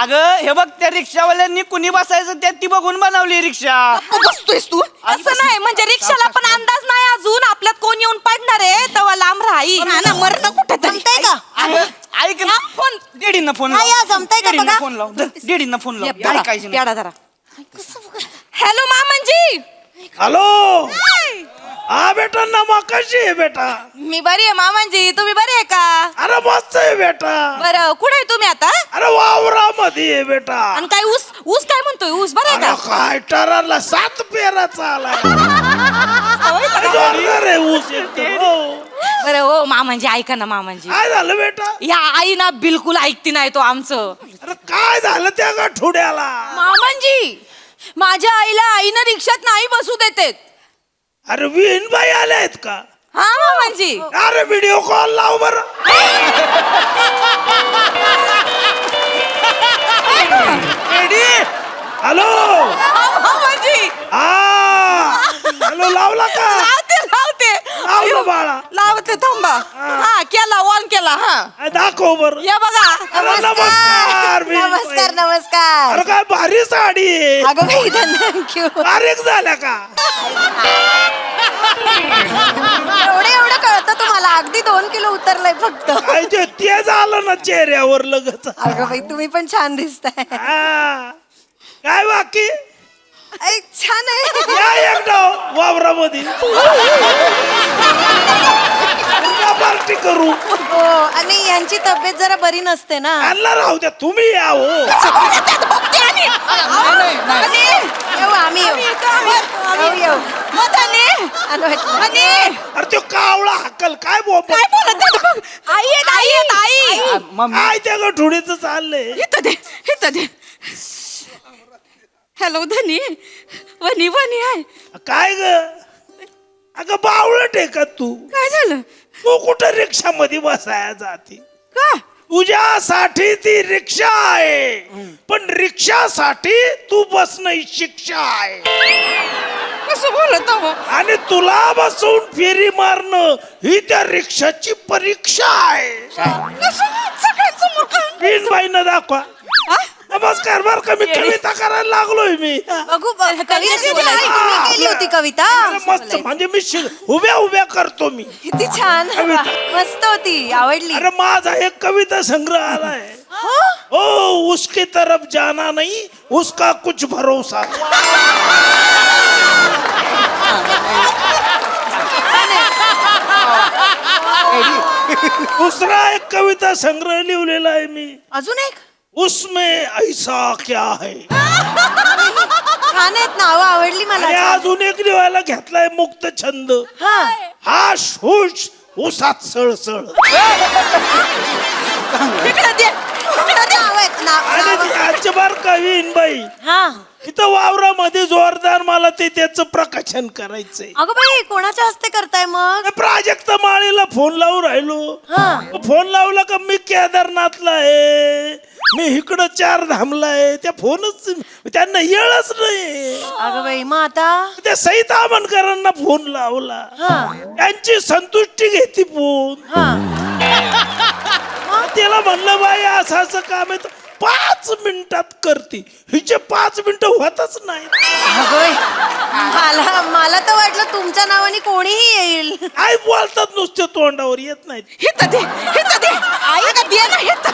अगं हे बघ त्या रिक्षावाल्यांनी कुणी बसायचं त्यात ती बघून बनवली रिक्षा बसतोयस तू असं नाही म्हणजे रिक्षाला पण अंदाज नाही अजून आपल्यात कोण येऊन पडणार आहे तेव्हा लांब राही. हा ना मरण कुठं तरी का अगं, ऐक ना फोन डेडींना फोन काय या, जमतंय का बघा? फोन लाव डेडींना फोन लाव ऐकायचं नाही. प्याडा धरा. हॅलो मामांजी. हॅलो हा बेटा नमा कशी आहे बेटा मी बरी आहे मामांजी तुम्ही बरे आहे का. अरे मस्त आहे बेटा बरं कुठे आहे तुम्ही आता. अरे वावरामध्ये आहे बेटा आणि काय ऊस ऊस काय म्हणतोय ऊस बरं आहे अरे का. काय टराला 7 पेराचा आला जोरदार आहे ऊस एकदम. हो. बरं हो मामांजी ऐका ना मामांजी काय झालं बेटा या आई ना बिलकुल ऐकती नाही तो आमचं. अरे काय झालं त्या गठुड्याला मामांजी माझ्या आईला आईनं रिक्षात नाही बसू देते. अरे विहीनबाई आल्या आहेत का हा मामांजी. अरे व्हिडिओ कॉल लाव बर हॅलो मामांजी हा हॅलो लावला का लावते लावते लावलं बाळा लावते थांबा. हा केला ऑन केला. हा दाखव बर या बघा. नमस्कार विहीनबाई. नमस्कार अरे काय भारी साडी आहे. अगं बाई थँक्यू बारीक झाल्या का एवढं कळतं तुम्हाला अगदी 2 किलो उतरलंय फक्त काय ते झालं ना चेहऱ्यावर लगच अगं बाई तुम्ही पण छान दिसताय हा. काय बाकी छान आहे या एकदा वावरामध्ये पार्टी करू हो आणि यांची तब्येत जरा बरी नसते ना आणला राहू द्या तुम्ही या हो येऊ आम्ही येऊ अरे तो कावळा हक्कल काय बोल आई आहेत आई आहेत आई. काय त्या गठुडीचं चाललंय इथं दे हॅलो धनी वनी वनी आहे काय ग अगं बावळट आहे का तू काय झालं तू कुठं रिक्षा मध्ये बसाया जाते का तुझ्यासाठी ती रिक्षा आहे पण रिक्षासाठी तू बसणं ही शिक्षा आहे कसं बोलत आहो आणि तुला बसून फेरी मारणं ही त्या रिक्षाची परीक्षा आहे बिनबाईनं दाखवा नमस्कार बर का मी कविता करायला लागलोय मी बघू केली होती कविता मस्त म्हणजे मी उभ्या उभ्या करतो मी किती छान कविता. मस्त होती आवडली अरे माझा एक कविता संग्रह आलाय ओ उसकी तरफ जाना नहीं उसका कुछ भरोसा दुसरा एक कविता संग्रह लिहिलेला आहे मी. अजून एक उसमें ऐसा क्या है. छान आहेत नावं आवडली आणि मला अजून एक लिहायला घेतलाय मुक्त छंद. हाश हुश उसात सळसळ. आणि अजबार कवीन बाई इथं वावरामध्ये जोरदार मला त्याचं प्रकाशन करायचंय. अगं बाई कोणाच्या हस्ते करताय मग प्राजक्त माळीला फोन लावून राहिलो. फोन लावला का मी केदारनाथला आहे, मी इकडं 4 धामला आहे. त्या फोनच त्यांना येळच नाही. अगं बाई मग आता त्या सईत आमनकरांना फोन लावला, त्यांची संतुष्टी घेतली फोन. त्याला म्हणलं बाई असं असं काम आहे 5 मिनिटात करते. हिचे 5 मिनिटं होतच नाही. मला तर वाटलं तुमच्या नावाने कोणीही येईल. काय बोलतात नुसते तोंडावर येत नाहीत.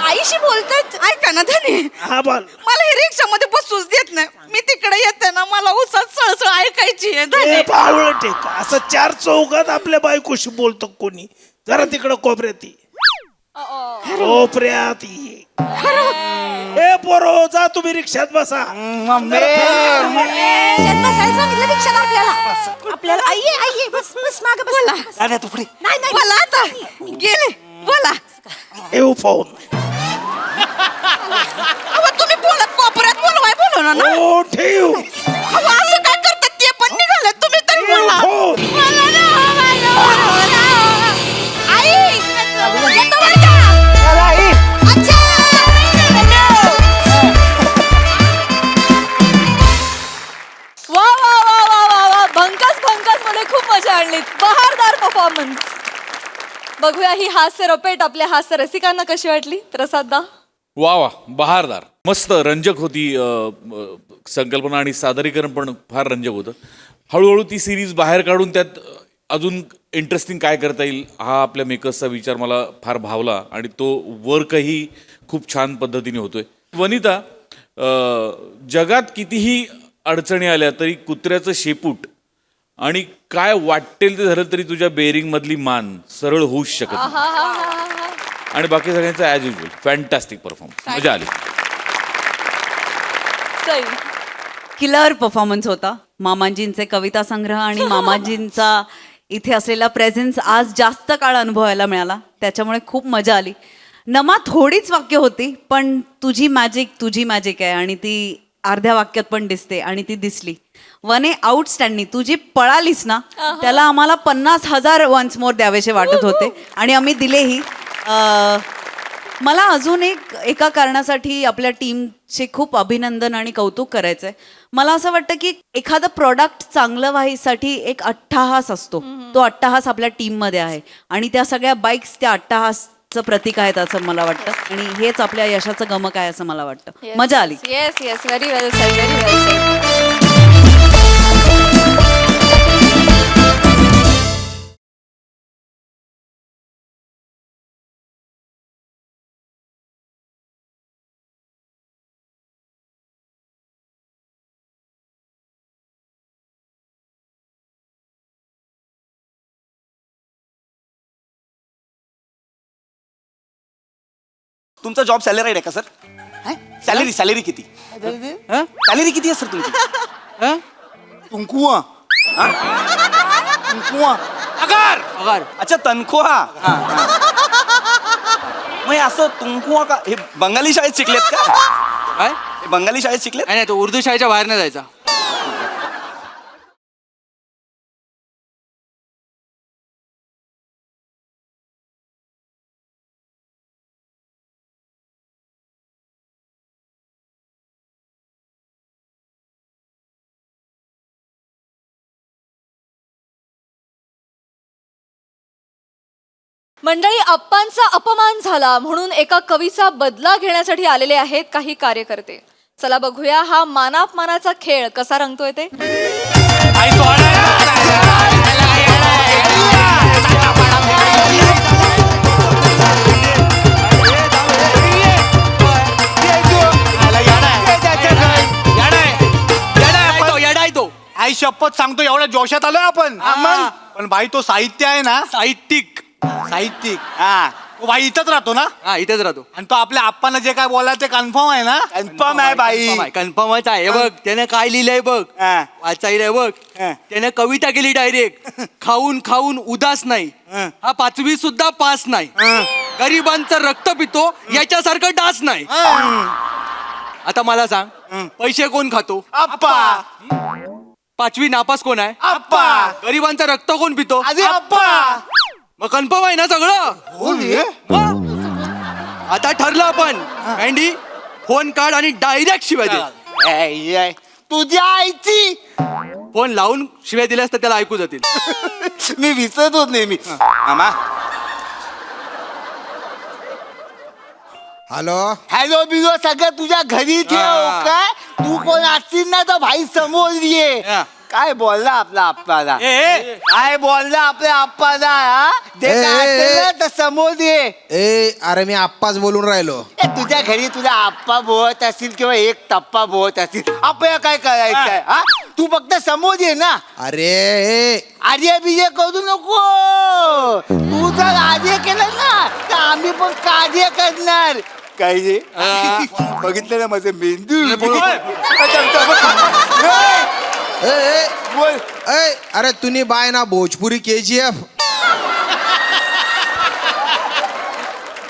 आईशी बोलतात. ऐका ना धनी, हा बोल. मला हे रिक्षामध्ये बसूच देत नाही. मी तिकडे येते ना, मला उसात सळसळ ऐकायची आहे धनी. ए पावळ टेक असं 4 चौघात आपल्या बायकोशी बोलतो कोणी. जरा तिकडं कोपऱ्यात ये. कोपऱ्यात ये. ए पोरो जा तुम्ही रिक्षात बसा. आपल्याला आई बस बस माग बस तू पुढे. नाही बोला आता, गेले बोला. ठेव फोन. अहो, तुम्ही बोलत कोपऱ्यात बोलवाय बोलवलं ना. हो ठेव. अहो, असं काय करतात ते पण निघाले. तुम्ही तरी ठेव बोला. फोन. बोला ना, बोला ना. आई येतो बरं का? अच्छा. वा वा वा वा वा वा भंकस मध्ये खूप मजा आणली. बहारदार परफॉर्मन्स. बघूया ही हास्य रपेट आपल्या हास्य रसिकांना कशी वाटली. प्रसाददा. वा वा बहारदार मस्त रंजक होती. संकल्पना आणि सादरीकरण पण फार रंजक होतं. हळूहळू ती सिरीज बाहेर काढून त्यात अजून इंटरेस्टिंग काय करता येईल हा आपल्या मेकर्सचा विचार मला फार भावला आणि तो वर्कही खूप छान पद्धतीने होतोय. वनिता, जगात कितीही अडचणी आल्या तरी कुत्र्याचं शेपूट आणि काय वाटेल ते झालं तरी तुझ्या बेरिंग मधली मान सरळ होऊच शकत नाही. आणि बाकी सगळ्यांचं ॲज युजल फॅन्टॅस्टिक परफॉर्मन्स. मजा आली. सई. किलर परफॉर्मन्स होता. मामाजींचे कविता संग्रह आणि मामाजींचा इथे असलेला प्रेझेन्स आज जास्त काळ अनुभवायला मिळाला, त्याच्यामुळे खूप मजा आली. नमा थोडीच वाक्य होती पण तुझी मॅजिक आहे आणि ती अर्ध्या वाक्यात पण दिसते आणि ती दिसली. वने आउटस्टँडिंग. तू जी पळालीस ना त्याला आम्हाला 50,000 वन्स मोर द्यावेसे वाटत होते आणि आम्ही दिलेही. मला अजून एका कारणासाठी आपल्या टीमचे खूप अभिनंदन आणि कौतुक करायचं आहे. मला असं वाटतं की एखादं प्रॉडक्ट चांगलं व्हायसाठी एक अट्टाहास असतो. तो अट्टाहास आपल्या टीममध्ये आहे आणि त्या सगळ्या बाईक्स त्या अट्टाहासचं प्रतीक आहेत असं मला वाटतं आणि हेच आपल्या यशाचं गमक आहे असं मला वाटतं. मजा आली. Yes yes very well sed, very well sed. तुमचा जॉब सॅलरीड आहे का सर? सॅलरी किती? सॅलरी किती आहे सर तुमची? तुमकुआ पगार. अच्छा तनख्वाह. मग असं तुमकुआ का? हे बंगाली शाळेत शिकलेत का? काय? हे बंगाली शाळेत शिकलेत? नाही तो उर्दू शाळेच्या बाहेर नाही जायचा. मंडळी, अप्पांचा अपमान झाला म्हणून एका कवीचा बदला घेण्यासाठी आलेले आहेत काही कार्यकर्ते. चला बघूया हा मानापमानाचा खेळ कसा रंगतोय ते. आई शपथ सांगतो एवढ्या जोशात आलोय आपण मग? पण बाई तो साहित्य आहे ना साहित्यिक साहित्यिक हा तो बाई इथंच राहतो ना हा इथेच राहतो. आणि तो आपल्या आप्पांना जे काय बोलायला ते कन्फर्म आहे ना कन्फर्म आहे बाई कन्फर्मच आहे. हे बघ त्याने काय लिहिलंय बग हा. वाचायलंय बघ. हा. त्याने कविता केली डायरेक्ट. खाऊन खाऊन उदास नाही, हा 5वी सुद्धा पास नाही, गरिबांचं रक्त पितो याच्यासारखं डास नाही. आता मला सांग पैसे कोण खातो? आप्पा 5वी नापास कोण आहे? आप्पा गरिबांचं रक्त कोण पितो? अरे आप्पा मग कन्फर्म आहे ना सगळं? आता ठरलं आपण. मँडी फोन काढ आणि डायरेक्ट शिवाय दे. तुझ्या आईची फोन लावून शिवाय दिल्यास तर त्याला ऐकू जातील. मी विसरत होत नेहमी. मामा हॅलो हॅलो बिलो सगळं तुझ्या घरी ठेव काय. तू कोण असतील ना तर भाई समोर ये. काय बोलला आपला आप्पाला? काय बोलला आपल्या आप्पाला? हा? ते ए, काय असेल ना तर समोर ये. ए अरे मी आप्पाच बोलून राहिलो. तुझ्या घरी तुझा आप्पा बोलत असतील किंवा एक टप्पा बोलत असतील, आपल्याला काय करायचंय? हा तू फक्त समोर ये ना. अरे ए, आर्य बिर्य करू नको. तू जर आर्य केलं ना तर आम्ही पण कार्य करणार. काय रे बघितलं ना माझं मेंदू. ए, ए, बोल. ए, अरे तुम्ही बाय ना भोजपुरी KGF.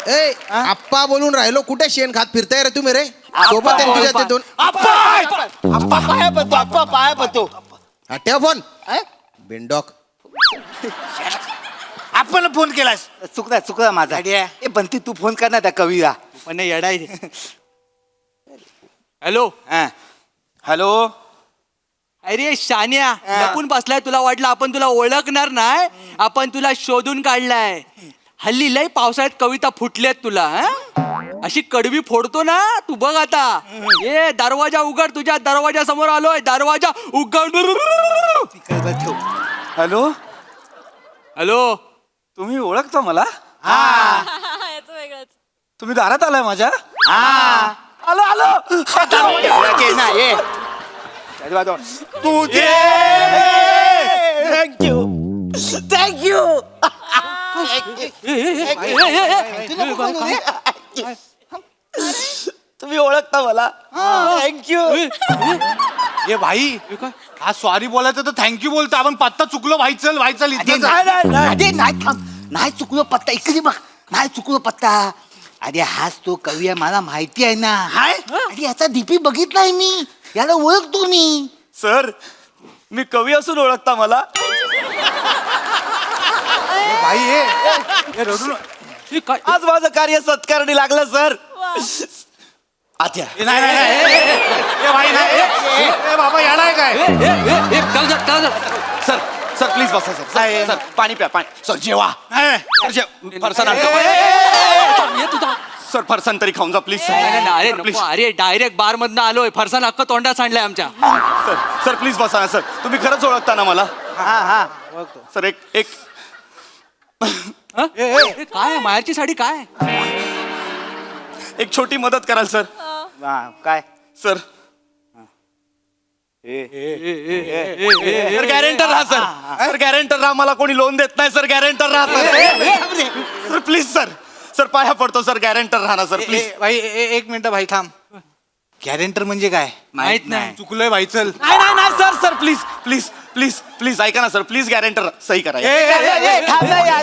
ए आप्पा बोलून राहिलो. कुठे शेण खात फिरताय रे तुम्ही रे? सोबत आहे तुझ्या ते दोन. आप्पा पाया पडतो. आप्पा पाया पडतो. ठेव फोन बिंडॉक. आपण फोन केलास. चुकला माझा. ए बंटी तू फोन कर ना त्या कवीला. पण येडाय. हॅलो हॅलो अरे शान्या लपून बसलाय. तुला वाटलं आपण तुला ओळखणार नाही? आपण तुला शोधून काढलाय. हल्ली लय पावसाळ्यात कविता फुटल्यात तुला. अशी कडवी फोडतो ना तू. बघ आता. ए दरवाजा उघड. तुझ्या दरवाजा समोर आलोय. दरवाजा उघड. हॅलो हॅलो तुम्ही ओळखता मला? याचं वेगळंच. तुम्ही दारात आलाय माझ्या? आलो आलो. तुझे थँक्यू थँक्यू. तुम्ही ओळखता मला? थँक्यू. ए भाई हा सॉरी बोलायचं तर थँक्यू बोलतो. आपण पत्ता चुकलो. भाई चल भाई चल इथनं चल. नाही थांब. नाही चुकलो पत्ता. इकडे बघ. नाही चुकलो पत्ता. अरे हाच तो कवी आहे. मला माहिती आहे ना. अरे याचा डीपी बघितलाय मी. याला ओळखतो मी. सर मी कवी असून ओळखता मला? भाई ए रडू नका. आज माझं कार्य सत्कारणी लागलं सर. आत्या ए, नाही नाही, नाही. ए भाई नाही. ए बाबा येणार काय? सर सर प्लीज बसा सर. काय? सर पाणी प्या पाणी. सर जेवा. नाही. सर फरसाण आणतो. ये तुझा. सर फरसाण तरी खाऊन जा प्लीज. अरे नको. अरे डायरेक्ट बार मधनं आलोय. फरसाण अख्खं तोंडात सांडलंय आमच्या. सर सर प्लीज बसा ना सर. तुम्ही खरंच ओळखता ना मला? सर एक एक काय माहेरची साडी काय? एक छोटी मदत कराल सर? काय सर? सर गॅरेंटर राहा सर. सर गॅरेंटर राहा. मला कोणी लोन देत नाही सर. गॅरेंटर राहा sir. Sir please sir. Sir पाया पडतो सर. गॅरेंटर राहा ना सर प्लीज. भाई एक मिनिट भाई थांब. गॅरेंटर म्हणजे काय? माहित नाही. चुकलोय भाई चल. नाही नाही नाही sir. Sir please please please please ऐका ना सर. प्लीज गॅरेंटर सही करा.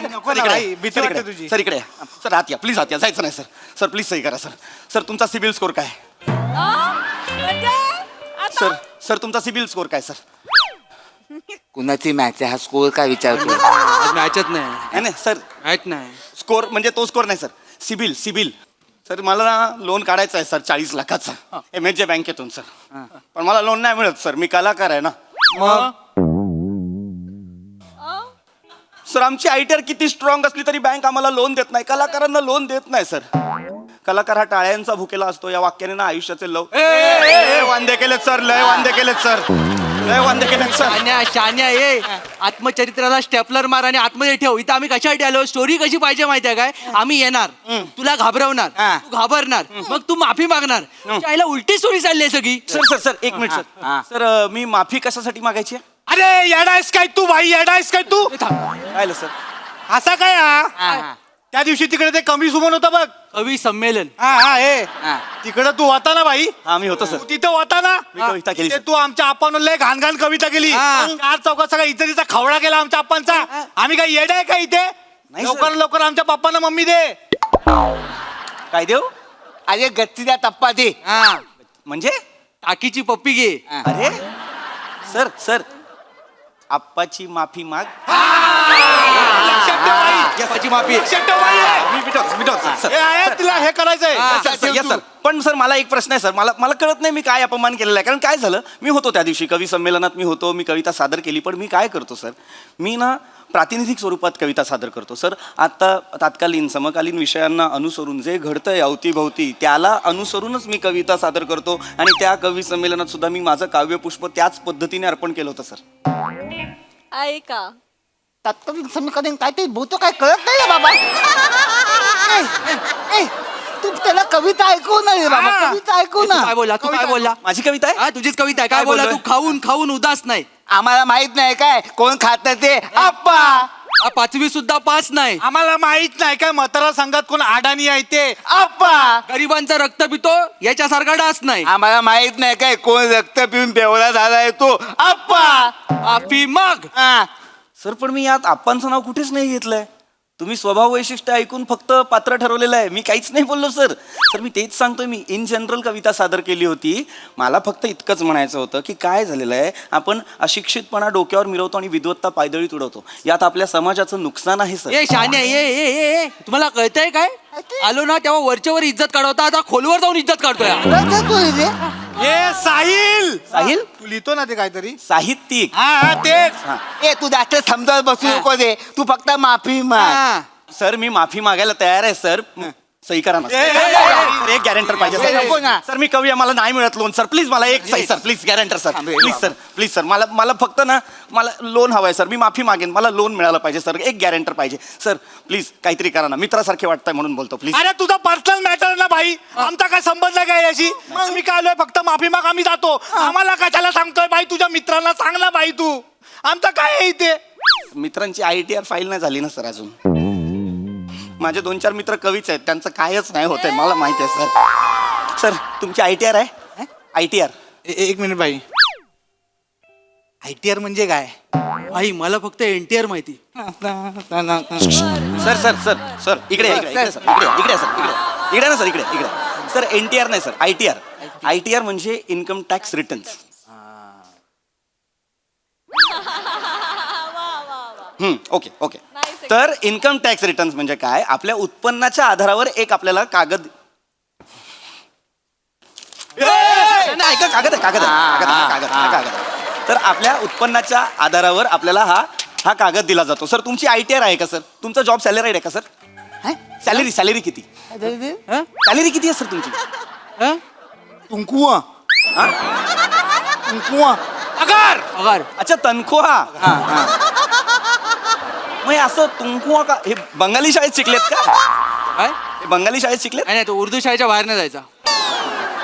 नको ना भाई. भीती वाटते तुझी. सर इकडे या. सर आत या प्लीज. आत या. जायचं नाही सर. सर प्लीज सही करा सर. सर तुमचा सिबिल स्कोर काय? सर सर तुमचा सिबिल स्कोर काय सर? कुणाची मॅच आहे हा स्कोर काय विचारतो? मॅचच नाही. नाही सर माहित नाही. स्कोर म्हणजे तो स्कोर नाही सर. CIBIL CIBIL. सर मला ना लोन काढायचं आहे सर 40 लाखाचं MHJ बँकेतून सर. पण मला लोन नाही मिळत सर. मी कलाकार आहे ना. सर आमची आयटीआर किती स्ट्रॉंग असली तरी बँक आम्हाला लोन देत नाही. कलाकारांना लोन देत नाही सर. कलाकार हा टाळ्यांचा भुकेला असतो. या वाक्याने ना आयुष्याचे वांदे केलेत सर. लय वांदे केलेत सर. लय वांदे केलेत सर. शान्या शान्या ये आत्मचरित्राला स्टेपलर मार आणि आतमध्ये ठेव. इथं आम्ही कशासाठी आलो? स्टोरी कशी पाहिजे माहितीये काय? आम्ही येणार, तुला घाबरवणार, तू घाबरणार, मग तू माफी मागणार. त्याला उलटी स्टोरी चालली आहे सगळी. सर सर सर एक मिनिट सर. सर मी माफी कशासाठी मागायची? अरे येडायस काय तू भाई, येडायस काय तू? राहिलं सर. असा काय हा? त्या दिवशी तिकडे ते कमी सुमन होता बघ. कवी संमेलन. हा हे हा. तिकडं तू होता ना भाई? हा मी होतो तू सर. तिथं होता ना? मी कविता केली ते सर. तू आमच्या आप्पानं लय घाण घाण कविता केली. हा. 4 चौकात सगळा इतर खवडा केला आमच्या आप्पांचा. आम्ही काय येड आहे का इथे? नाही सर. लवकर लवकर आमच्या पप्पांना मम्मी दे. काय देऊ? अरे गच्चीचा टप्पा दे. हा म्हणजे टाकीची पप्पी घे. अरे सर सर आप्पाची माफी माग. लक्षात ठेव बाई. आप्पाची माफी. लक्षात ठेव बाई. मी मिटवतो, सर. हे आहे तिला हे करायचंय. Yes, sir. पण सर मला एक प्रश्न आहे सर, मला कळत नाही मी काय अपमान केलेला आहे. कारण काय झालं, मी होतो त्या दिवशी कवी संमेलनात, मी होतो, मी कविता सादर केली. पण मी काय करतो सर, मी ना प्रातिनिधिक स्वरूपात कविता सादर करतो सर. आता तात्कालीन समकालीन विषयांना अनुसरून जे घडतंय अवतीभवती त्याला अनुसरूनच मी कविता सादर करतो. आणि त्या कवी संमेलनात सुद्धा मी माझं काव्यपुष्प त्याच पद्धतीने अर्पण केलं होतं सर. ऐका तत्कालीन समीकरण काय ते बोलतो काय कळत नाही रे बाबा. ए, तू त्याला कविता ऐकू नये बाबा, कविता ऐकू तू ना. काय बोलला, तू काय बोलला? माझी कविता आहे. हा तुझीच कविता आहे. काय काय बोलला तू? बोललोय? खाऊन खाऊन उदास नाही. आम्हाला माहित नाही काय कोण खात ते आप्पा. हा 5वी सुद्धा पास नाही. आम्हाला माहित नाही काय मतदार संघात कोण अडाणी आहे ते. आप्पा गरिबांचा रक्त पितो याच्यासारखा डास नाही. आम्हाला माहित नाही काय कोण रक्त पिऊन बेवडा झालाय तो आप्पा. माफी माग. हा. सर पण मी यात आप्पांचं नाव कुठेच नाही घेतलंय. तुम्ही स्वभाव वैशिष्ट्य ऐकून फक्त पात्र ठरवलेलं आहे. मी काहीच नाही बोललो सर. सर मी तेच सांगतोय, मी इन जनरल कविता सादर केली होती. मला फक्त इतकंच म्हणायचं होतं की काय झालेलं आहे, आपण अशिक्षितपणा डोक्यावर मिरवतो आणि विद्वत्ता पायदळीत उडवतो. यात आपल्या समाजाचं नुकसान आहे सर. ए शान्या ये तुम्हाला कळतंय काय? आलो ना तेव्हा वरच्या वर इज्जत काढवता, आता खोलवर जाऊन इज्जत काढतोय. हे साहिल साहिल तू लिहितो ना ते काहीतरी. साहित्यिक. हा तेच. ए तू जास्त समजावत बसू नको दे, तू फक्त माफी माग. हा. सर मी माफी मागायला तयार आहे सर. सही करा ना ए, ए, ए, सर. एक गॅरंटर पाहिजे ए, नको ना. सर. मी कवी आहे, मला नाही मिळत लोन सर. प्लीज मला एक सही sir, please guarantor sir. Please sir मला फक्त ना मला लोन हवंय सर. मी माफी मागेन, मला लोन मिळालं पाहिजे सर. एक गॅरंटर पाहिजे सर. प्लीज काहीतरी करा ना. मित्रासारखे वाटतंय म्हणून बोलतो प्लीज. अरे तुझा पर्सनल मॅटर ना भाई, आमचा काय संबंध काय याशी? मी काय आलोय फक्त माफी माग, आम्ही जातो. आम्हाला कशाला सांगतोय भाई? तुझ्या मित्रांना सांग ना भाई तू. आमचं काय आहे इथे? मित्रांची ITR फाईल नाही झाली ना सर अजून. माझे 2-4 मित्र कवीच आहेत, त्यांचं कायच नाही होत आहे, मला माहिती आहे सर. सर तुमची ITR आहे? ITR. एक मिनिट भाई, ITR म्हणजे काय? भाई मला फक्त NTR माहिती. सर सर सर सर इकडे या, इकडे सर, इकडे सर, इकडे ना सर, इकडे सर. NTR नाही सर, ITR म्हणजे income tax returns. Okay okay. तर इन्कम टॅक्स रिटर्न्स म्हणजे काय? आपल्या उत्पन्नाच्या आधारावर एक आपल्याला कागद. ऐका, कागद आहे, कागद आहे, कागद. तर आपल्या उत्पन्नाच्या आधारावर आपल्याला हा कागद दिला जातो. सर तुमची ITR आहे का सर? तुमचा जॉब सॅलरीड आहे का सर? सॅलरी किती? सॅलरी किती आहे सर तुमची? तुमकुआ पगार. अच्छा तनख्वाह. मग असं तुमकुआ का? हे बंगाली शाळेत शिकलेत का? काय? हे बंगाली शाळेत शिकलेत? नाही तो उर्दू शाळेच्या बाहेर नाही जायचा.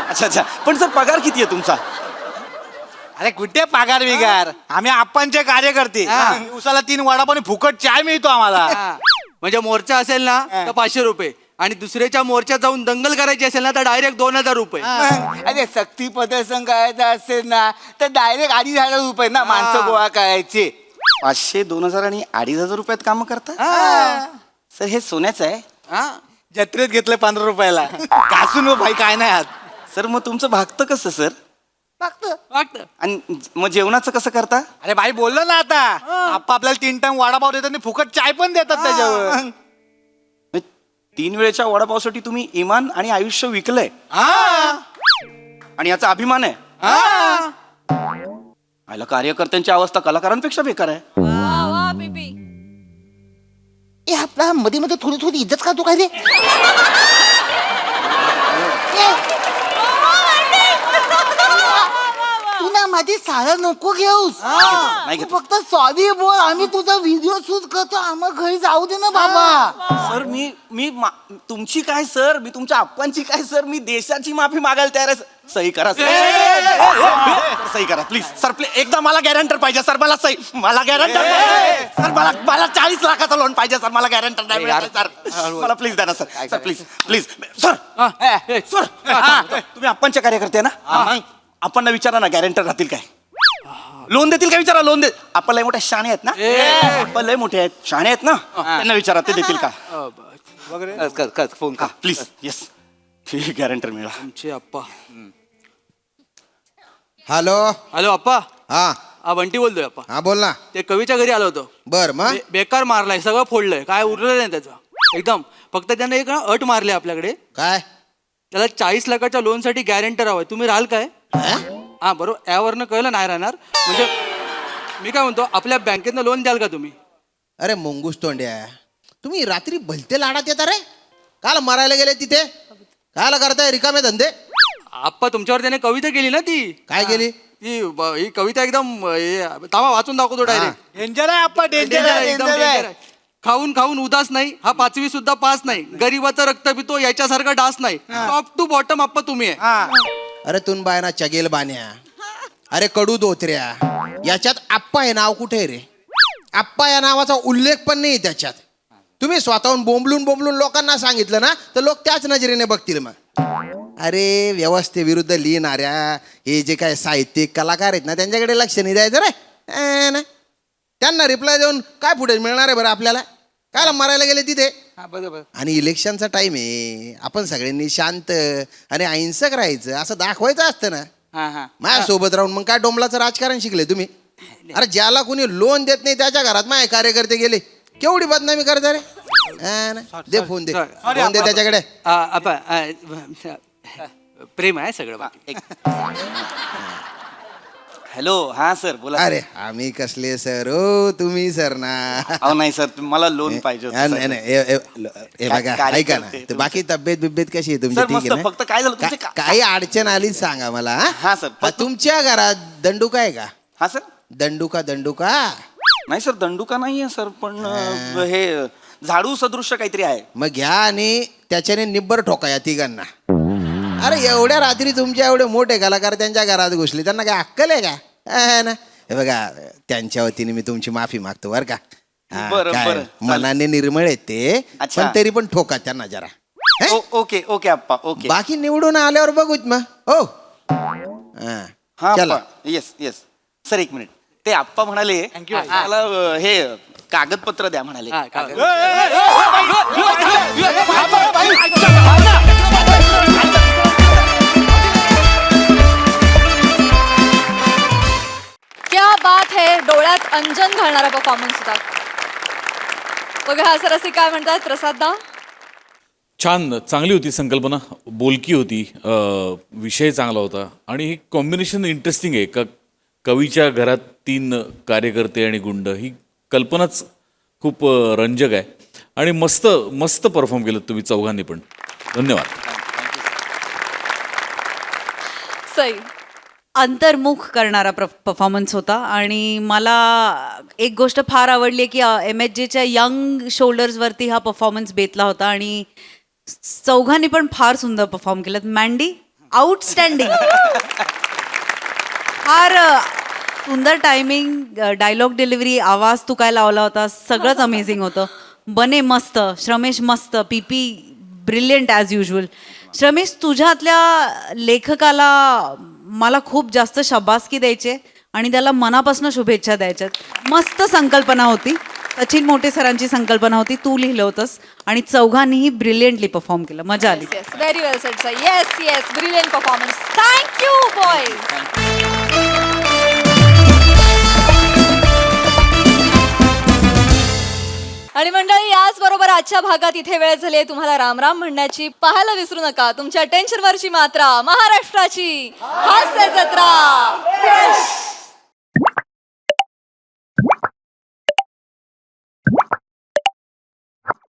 अच्छा. पण सर पगार किती आहे तुमचा? अरे कुठे पगार बिगार? आम्ही आप्पांचे कार्यकर्ते. उसाला 3 वडापाव आणि फुकट चाय मिळतो आम्हाला. म्हणजे मोर्चा असेल ना तर 500 रुपये आणि दुसऱ्याच्या मोर्चात जाऊन दंगल करायची असेल ना तर डायरेक्ट 2000 रुपये. अरे सक्ती प्रदर्शन करायचं असेल ना तर डायरेक्ट 2,500 रुपये ना माणसं गोळा करायचे. 500, 2000 आणि 2,500 रुपयात काम करता? सर हे सोन्याचं आहे. जत्रेत घेतलं 15 रुपयाला. घासून भाई काय नाही आहात. सर मग तुमचं भागतं कसं सर? वाटतं. आणि मग जेवणाचं कसं करता? अरे भाई बोललो ना आता, आप्पा आपल्याला 3 टाइम वडापाव देतात आणि फुकट चाय पण देतात त्याच्यावर. 3 वेळेच्या वडापावसाठी तुम्ही इमान आणि आयुष्य विकलंय आणि याचा अभिमान आहे. आयला कार्यकर्त्यांची अवस्था कलाकारांपेक्षा बेकार आहे. ए आपला मध्ये मध्ये थोडी थोडी इज्जत काढतो काय रे? तू ना माझी सारं नको घेऊस नाही तू घेतो. फक्त सॉरी बोल. आम्ही तुझा व्हिडिओ शूट करतो. आम्हाला घरी जाऊ दे ना बाबा. सर तुमची काय सर, मी तुमच्या आप्पांची काय सर, मी देशाची माफी मागायला तयार आहे. सही करा सर. सही करा प्लीज सर. प्लीज एकदा मला गॅरंटर पाहिजे सर. मला गॅरंटर सर. मला 40 लाखाचा लोन पाहिजे सर. मला गॅरंटर नाही मिळालं सर. मला प्लीज द्या ना sir. Sir please please sir. Sir तुम्ही आप्पांचे कार्यकर्ते ना, आपण विचारा ना गॅरंटर राहतील काय, लोन देतील काय विचारा. लोन दे. आपण लय मोठे शाणे आहेत ना, आपण लय मोठे आहेत, शाणे आहेत ना, त्यांना विचारा ते देतील का वगैरे. फोन का प्लीज. येस गॅरंटर मिळा. आमचे अप्पा. हॅलो. हॅलो अप्पा. हा बंटी बोलतोय अप्पा. हा बोल ना. ते कवीच्या घरी आलो होतो. बर मग बेकार मारलाय, सगळं फोडलंय, काय उरलं नाही त्याचं एकदम. फक्त त्याने एक अट मारली आपल्याकडे. काय त्याला 40 लाखाच्या लोन साठी गॅरंटर हवाय. तुम्ही राहाल काय? हा बरोबर. यावरनं कळलं नाही राहणार. म्हणजे मी काय म्हणतो, आपल्या बँकेतनं लोन द्याल का तुम्ही? अरे मुंगूस तोंड्या, तुम्ही रात्री भलते लाडात येता रे. काल मरायला गेले तिथे, कायला करताय रिकामे धंदे. आप्पा तुमच्यावर त्याने कविता केली ना. ती काय केली? ही कविता एकदम तामा वाचून दाखवतो डायरेक्ट. डेंजर आहे आप्पा, डेंजर आहे. एकदम danger आहे. खाऊन खाऊन उदास नाही, हा 5वी सुद्धा पास नाही, गरीबाचं रक्त पितो याच्यासारखा डास नाही. टॉप टू बॉटम आप्पा तुम्ही आहे. अरे तुन बायना चगेल बाण्या, अरे कडू दोत्र्या, याच्यात आप्पा हे नाव कुठे आहे रे? आप्पा या नावाचा उल्लेख पण नाही त्याच्यात. तुम्ही स्वतःहून बोंबलून लोकांना सांगितलं ना तर लोक त्याच नजरेने बघतील. मग अरे व्यवस्थेविरुद्ध लिहिणाऱ्या हे जे काय साहित्यिक कलाकार आहेत ना, त्यांच्याकडे लक्ष नाही द्यायचं रे. ना त्यांना रिप्लाय देऊन काय फुटेज मिळणार आहे बरं आपल्याला? काय मरायला गेले तिथे. आणि इलेक्शनचा टाइम आहे, आपण सगळ्यांनी शांत आणि अहिंसक राहायचं असं दाखवायचं असतं ना. माझ्या सोबत राहून मग काय डोंबलाचं राजकारण शिकले तुम्ही? अरे ज्याला कोणी लोन देत नाही त्याच्या घरात माझे कार्यकर्ते गेले, केवढी बदनामी करता रे. दे फोन दे त्याच्याकडे. प्रेम आहे सगळं बाकी. हॅलो. हा सर बोला. अरे आम्ही कसले सर हो, तुम्ही सर ना. अहो नाही सर, मला लोन पाहिजे होतं. हे बघा ऐका ना, तर बाकी तब्येत बिब्येत कशी आहे तुमची? सर ठीक मस्त. आहे ना? फक्त काय झालं तुमचे काही अडचण आली सांगा मला. हा सर. तुमच्या घरात दंडुका आहे का? हा सर. दंडुका नाही सर, दंडुका नाहीये सर, पण हे झाडू सदृश्य काहीतरी आहे. मग घ्या आणि त्याच्याने निब्बर ठोका या तिघांना. अरे एवढ्या रात्री तुमच्या एवढे मोठे कलाकार त्यांच्या घरात घुसले, त्यांना काय अक्कल आहे का? ना हे बघा, त्यांच्या वतीने मी तुमची माफी मागतो बरं का. बरं, काय, बरं, मनाने निर्मळ आहेत ते, अच्छा. पण तरी पण ठोका त्यांना जरा. ओके ओके अप्पा. ओके. बाकी निवडून आल्यावर बघूच मग. हो हा चला. Yes yes sir. एक मिनिट. ते आप्पा म्हणाले मला हे कागदपत्र द्या म्हणाले. क्या बात है. डोळ्यात अंजन घालणारा परफॉर्मन्स होता. बघा हा सर असे काय म्हणतात प्रसाददा? छान, चांगली होती संकल्पना, बोलकी होती, विषय चांगला होता आणि ही कॉम्बिनेशन इंटरेस्टिंग आहे. का कवीच्या घरात 3 कार्यकर्ते आणि गुंड, ही कल्पनाच खूप रंजक आहे आणि मस्त मस्त परफॉर्म केलं तुम्ही चौघांनी पण. धन्यवाद. सई. अंतर्मुख करणारा परफॉर्मन्स होता आणि मला एक गोष्ट फार आवडली की MHJच्या यंग शोल्डर्सवरती हा परफॉर्मन्स बेतला होता आणि चौघांनी पण फार सुंदर परफॉर्म केलं. मँडी आउटस्टँडिंग, फार सुंदर टायमिंग, डायलॉग डिलिव्हरी, आवाज तू काय लावला होता, सगळंच अमेझिंग होतं. बने मस्त, श्रमेश मस्त, PP ब्रिलियंट ॲज युजल. श्रमेश, तुझ्यातल्या लेखकाला मला खूप जास्त शाबासकी द्यायचे आणि त्याला मनापासून शुभेच्छा द्यायच्यात. मस्त संकल्पना होती, सचिन मोठे सरांची संकल्पना होती, तू लिहिलं होतंस आणि चौघांनीही ब्रिलियंटली परफॉर्म केलं. मजा आली. Yes, very well said sir. Yes yes, brilliant performance. Thank you boys. आणि मंडळी, याच बरोबर आजच्या भागात इथे वेळ झाली आहे तुम्हाला राम राम म्हणण्याची. पाहायला विसरू नका तुमच्या टेन्शनवरची मात्रा, महाराष्ट्राची हास्य जत्रा.